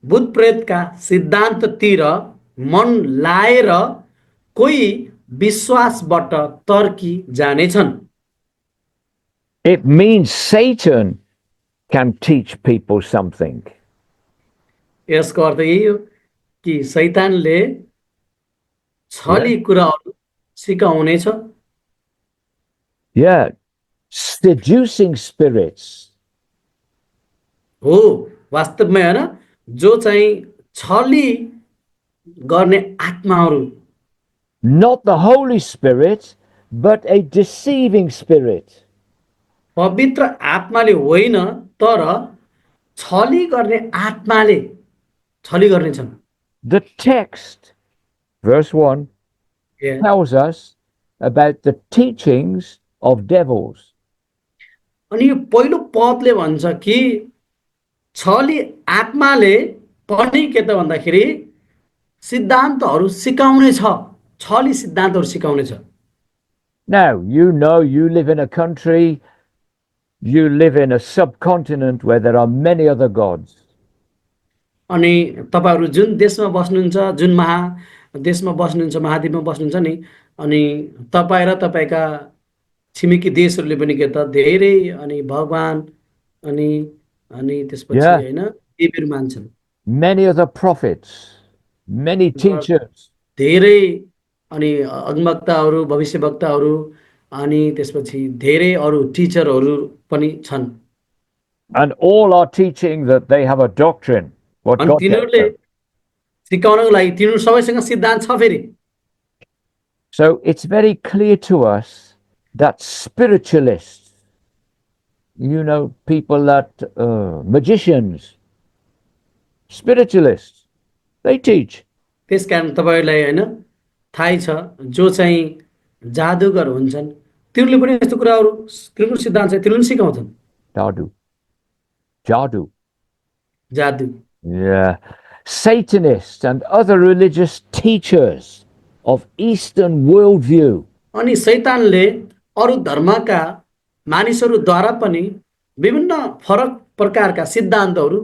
Speaker 2: भूत प्रेतका सिद्धान्ततिर मन लाएर कोही विश्वासबाट तर्की जानेछन्
Speaker 1: It means Satan can teach people something.
Speaker 2: यसको अर्थ यही हो कि शैतानले छली कुराहरू सिकाउनेछ
Speaker 1: Yeah, seducing spirits.
Speaker 2: हो वास्तवमै होइन जो चाहिँ छली गर्ने आत्माहरू
Speaker 1: Not the Holy Spirit, but a deceiving spirit.
Speaker 2: पवित्र आत्माले होइन तर छली गर्ने आत्माले छली गर्नेछन्
Speaker 1: The text, verse 1,
Speaker 2: A,
Speaker 1: tells us about the teachings of devils.
Speaker 2: अनि यो पहिलो पदले भन्छ कि छली आत्माले पनि के त भन्दाखेरि सिद्धान्तहरू सिकाउने छ छली सिद्धान्तहरू सिकाउने छ
Speaker 1: Now, you know you live in a country, you live in a subcontinent where there are many other gods.
Speaker 2: अनि तपाईँहरू जुन देशमा बस्नुहुन्छ जुन देशमा बस्नुहुन्छ महाद्वीपमा बस्नुहुन्छ नि अनि तपाईँ र तपाईँका छिमेकी देशहरूले पनि के त धेरै अनि भगवान अनि अनि त्यसपछि
Speaker 1: Yeah.
Speaker 2: होइन देवीहरू मान्छन्
Speaker 1: Many other prophets, many teachers.
Speaker 2: धेरै अनि अगमवक्ताहरू भविष्यवक्ताहरू अनि त्यसपछि धेरै अरू टिचरहरू पनि छन्
Speaker 1: And all are teaching that they have a doctrine. What
Speaker 2: अनि
Speaker 1: God tells
Speaker 2: तिनीहरूले
Speaker 1: them.
Speaker 2: सिकाउनको लागि तिनीहरू सबैसँग सिद्धान्त छ फेरि
Speaker 1: So it's very clear to us that spiritualists, you know, people that, magicians, spiritualists, they teach.
Speaker 2: त्यस कारण तपाईँहरूलाई होइन थाहै छ जो चाहिँ जादुगर हुन्छन् तिनीहरूले पनि यस्तो कुराहरू तिनीहरू सिद्धान्त छ तिनीहरू पनि सिकाउँछन्
Speaker 1: Jadu. Jadu.
Speaker 2: जादु
Speaker 1: Yeah. Satanists and other religious teachers of Eastern worldview.
Speaker 2: अनि शैतानले अरू धर्मका मानिसहरूद्वारा पनि विभिन्न फरक प्रकारका सिद्धान्तहरू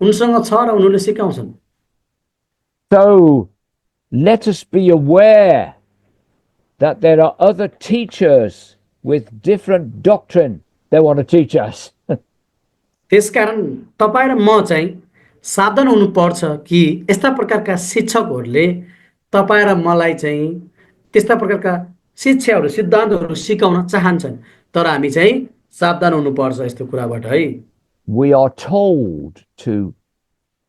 Speaker 2: उनसँग छ र उनीहरूले सिकाउँछन्
Speaker 1: So let us be aware that there are other teachers with different doctrine they want to teach us.
Speaker 2: त्यसकारण तपाईँ र म चाहिँ सावधान हुनुपर्छ कि यस्ता प्रकारका शिक्षकहरूले तपाईँ र मलाई चाहिँ त्यस्ता प्रकारका शिक्षाहरू सिद्धान्तहरू सिकाउन चाहन्छन् तर हामी चाहिँ सावधान हुनुपर्छ यस्तो कुराबाट है
Speaker 1: We are told to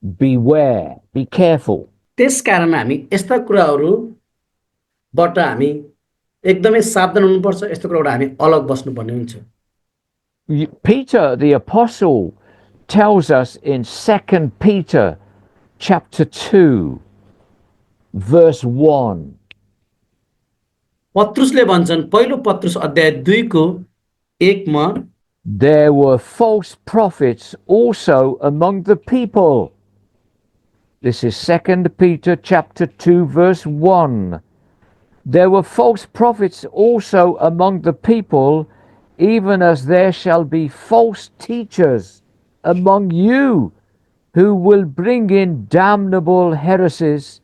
Speaker 1: beware, be careful.
Speaker 2: त्यसकारण हामी यस्ता कुराहरूबाट हामी एकदमै सावधान हुनुपर्छ यस्तो कुराबाट हामी अलग बस्नुपर्ने हुन्छ
Speaker 1: Peter the apostle tells us in 2 Peter chapter 2 verse 1.
Speaker 2: पत्रुसले भन्छन् पहिलो पत्रुस अध्याय 2 को 1 मा
Speaker 1: There were false prophets also among the people. This is 2 Peter chapter 2 verse 1. There were false prophets also among the people, even as there shall be false teachers among you, who will bring in damnable heresies,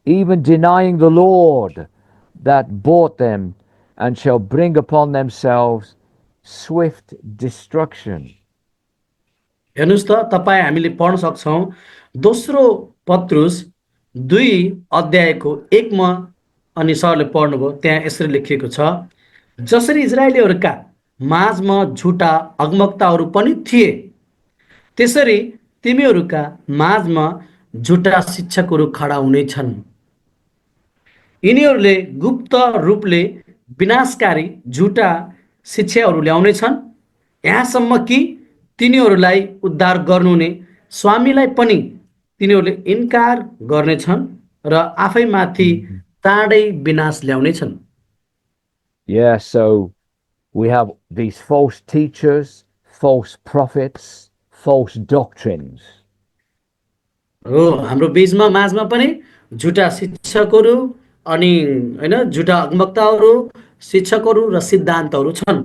Speaker 1: even denying the Lord that bought them, and shall bring upon themselves swift destruction.
Speaker 2: हेर्नुस् त तपाईँ हामीले पढ्न सक्छौँ दोस्रो पत्रुस 2 अध्यायको 1 मा अनि सरले पढ्नुभयो त्यहाँ यसरी लेखिएको छ जसरी इजरायलीहरूका माझमा झुटा अगमवक्ताहरू पनि थिए त्यसरी तिमीहरूका माझमा झुटा शिक्षकहरू खडा हुनेछन् यिनीहरूले गुप्त रूपले विनाशकारी झुटा शिक्षाहरू ल्याउनेछन् यहाँसम्म कि तिनीहरूलाई उद्धार गर्नुहुने स्वामीलाई पनि तिनीहरूले इन्कार गर्नेछन् र आफैमाथि चाँडै विनाश ल्याउनेछन्
Speaker 1: Yeah, so we have these false teachers, false prophets, false doctrines.
Speaker 2: हो हाम्रो बीचमा माझमा पनि झुटा शिक्षकहरू अनि हैन झुटा अगमवक्ताहरू शिक्षकहरू र सिद्धान्तहरू छन्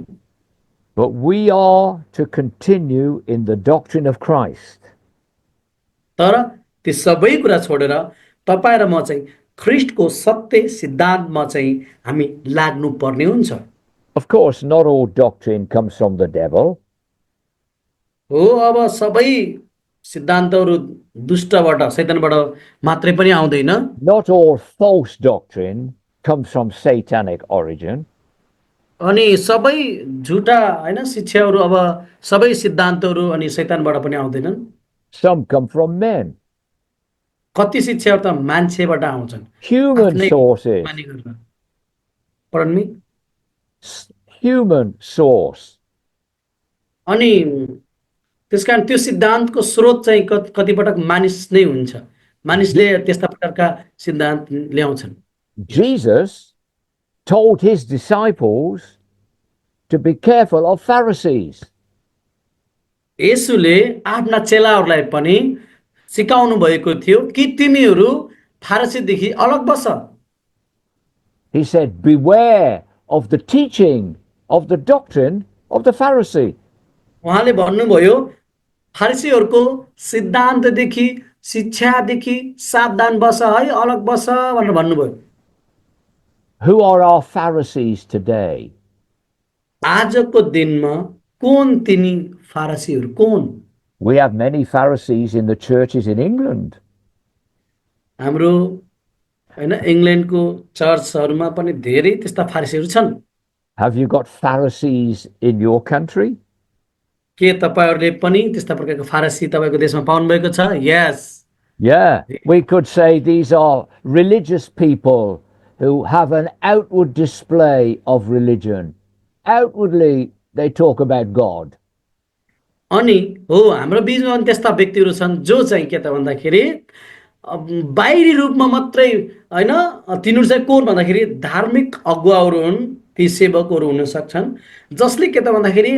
Speaker 1: But we are to continue in the doctrine of Christ.
Speaker 2: तर ती सबै कुरा छोडेर तपाईँ र म चाहिँ ख्रिस्टको सत्य सिद्धान्तमा चाहिँ हामी लाग्नु पर्ने हुन्छ
Speaker 1: Of course, not all doctrine comes from the devil.
Speaker 2: हो अब सबै सिद्धान्तहरू दुष्टबाट शैतानबाट मात्रै पनि आउँदैन
Speaker 1: Not all false doctrine comes from satanic origin.
Speaker 2: अनि सबै झुटा होइन शिक्षाहरू अब सबै सिद्धान्तहरू अनि शैतानबाट पनि आउँदैनन्।
Speaker 1: Some come from men,
Speaker 2: कति शिक्षाहरू त मान्छेबाट आउँछन्
Speaker 1: human
Speaker 2: आफ्नै
Speaker 1: sources,
Speaker 2: मानी गरेर। पढ्नु
Speaker 1: human source.
Speaker 2: अनि त्यसकारण त्यो सिद्धान्तको स्रोत चाहिँ कतिपटक मानिस नै हुन्छ। मानिसले त्यस्ता प्रकारका सिद्धान्त ल्याउँछन्।
Speaker 1: Jesus told his disciples to be careful of Pharisees.
Speaker 2: येशूले आफ्ना चेलाहरूलाई पनि सिकाउनु भएको थियो कि तिमीहरू फारसीदेखि अलग बस।
Speaker 1: He said, beware of the teaching of the doctrine of the Pharisee.
Speaker 2: उहाँले भन्नुभयो फारसीहरूको सिद्धान्तदेखि शिक्षादेखि सावधान बस है, अलग बस भनेर भन्नुभयो।
Speaker 1: Who are our Pharisees today?
Speaker 2: आजको दिनमा कोन तिनी फारसीहरू कोन?
Speaker 1: We have many Pharisees in the churches in England.
Speaker 2: हाम्रो हैन इंग्ल्यान्डको चर्चहरूमा पनि धेरै त्यस्ता फारसीहरू छन्।
Speaker 1: Have you got Pharisees in your country?
Speaker 2: के तपाईहरुले पनि त्यस्ता प्रकारको फारसी तपाईको देशमा पाउनु भएको छ? यस।
Speaker 1: Yeah, we could say these are religious people who have an outward display of religion. Outwardly, they talk about God.
Speaker 2: अनि हो हाम्रो बीचमा पनि त्यस्ता व्यक्तिहरू छन् जो चाहिँ के त भन्दाखेरि बाहिरी रूपमा मात्रै हैन तिनीहरू चाहिँ कोन भन्दाखेरि धार्मिक अगुवाहरू हुन्, ती सेवकहरू हुन सक्छन् जसले के त भन्दाखेरि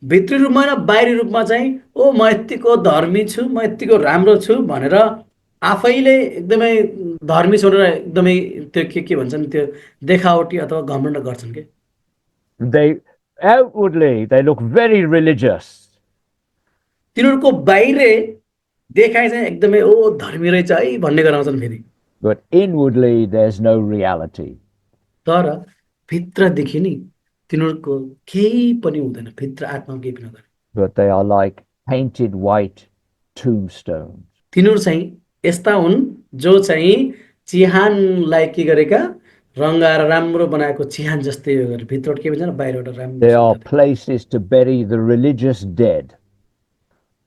Speaker 2: भित्री रूपमा र बाहिरी रूपमा चाहिँ ओ म यतिको धर्मी छु, म यतिको राम्रो छु भनेर आफैले एकदमै धर्मी छु भनेर एकदमै त्यो के भन्छन् त्यो देखावटी अथवा घमण्ड गर्छन् के।
Speaker 1: They outwardly they look very religious.
Speaker 2: तिनीहरूको बाहिर देखाइ चाहिँ एकदमै ओ धर्मी रहेछ है भन्ने गराउँछन् फेरि।
Speaker 1: But inwardly, there's no reality.
Speaker 2: तर भित्रदेखि नि तिनीहरूको केही पनि हुँदैन, भित्र आत्मा केही पनि हुँदैन।
Speaker 1: But they are like painted white tombstones.
Speaker 2: तिनीहरू चाहिँ यस्ता हुन् जो चाहिँ चिहानलाई के गरेका रङ्गाएर राम्रो बनाएको चिहान जस्तै हो गरे, भित्रबाट केही पनि छैन, बाहिरबाट
Speaker 1: They are
Speaker 2: राम्रो।
Speaker 1: places to bury the religious dead.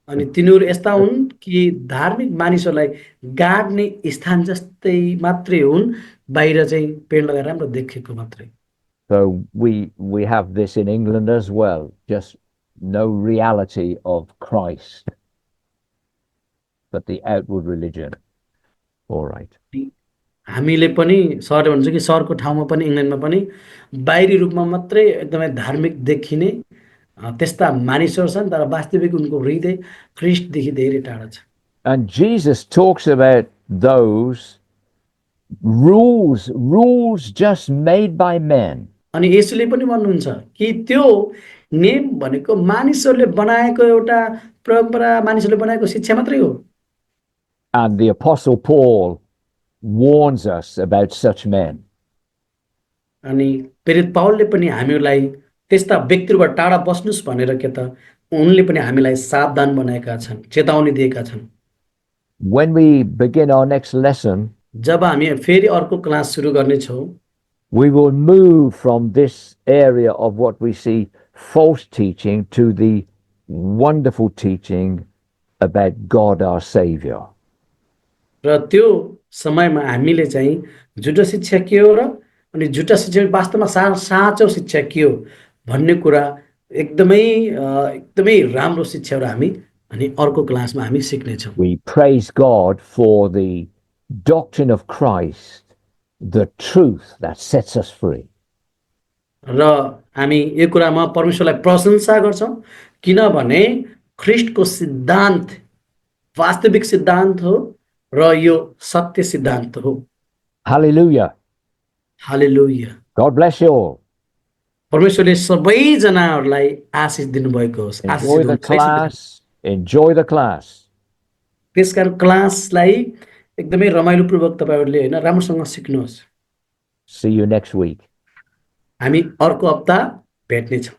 Speaker 2: अनि तिनीहरू यस्ता हुन् कि धार्मिक मानिसहरूलाई गाड्ने स्थान जस्तै मात्रै हुन्, बाहिर चाहिँ पेड लगाएर राम्रो देखेको मात्रै।
Speaker 1: So we have this in England as well, just no reality of Christ, but the outward religion. All right.
Speaker 2: हामीले पनि सहर भन्छ कि सहरको ठाउँमा पनि इङ्ल्यान्डमा पनि बाहिरी रूपमा मात्रै एकदमै धार्मिक देखिने त्यस्ता मानिसहरू छन् तर वास्तविक उनको हृदय ख्रीष्टदेखि धेरै टाढा छ।
Speaker 1: And Jesus talks about those rules just made by men.
Speaker 2: अनि यसले पनि भन्नुहुन्छ कि त्यो नियम भनेको मानिसहरूले बनाएको एउटा परम्परा, मानिसहरूले बनाएको शिक्षा मात्रै हो।
Speaker 1: And the Apostle Paul warns us about such men.
Speaker 2: अनि प्रेरित पावलले पनि हामीलाई त्यस्ता व्यक्तिहरूबाट टाढा बस्नुस् भनेर के त उनले पनि हामीलाई सावधान बनाएका छन्, चेतावनी दिएका छन्।
Speaker 1: When we begin our next lesson,
Speaker 2: जब हामी फेरि अर्को क्लास सुरु गर्नेछौँ
Speaker 1: we will move from this area of what we see false teaching to the wonderful teaching about God our Savior.
Speaker 2: र त्यो समयमा हामीले चाहिँ झुटो शिक्षा के हो र अनि झुटा शिक्षा वास्तवमा साँचो शिक्षा के हो भन्ने कुरा एकदमै राम्रो शिक्षाहरू हामी अनि अर्को क्लासमा हामी सिक्नेछौँ।
Speaker 1: We praise God for the doctrine of Christ, the truth that sets us free.
Speaker 2: र हामी यो कुरामा परमेश्वरलाई प्रशंसा गर्छौँ किनभने ख्रीष्टको सिद्धान्त वास्तविक सिद्धान्त हो र यो सत्य सिद्धान्त हो।
Speaker 1: Hallelujah.
Speaker 2: Hallelujah.
Speaker 1: God bless you all.
Speaker 2: परमेश्वरले सबैजनाहरूलाई आशिष दिनुभएको होस्।
Speaker 1: Enjoy the class. Enjoy the class.
Speaker 2: त्यसकारण क्लासलाई एकदमै रमाइलोपूर्वक तपाईहरुले हैन राम्रोसँग सिक्नुहोस्।
Speaker 1: See you next week.
Speaker 2: हामी अर्को हप्ता भेट्नेछौँ।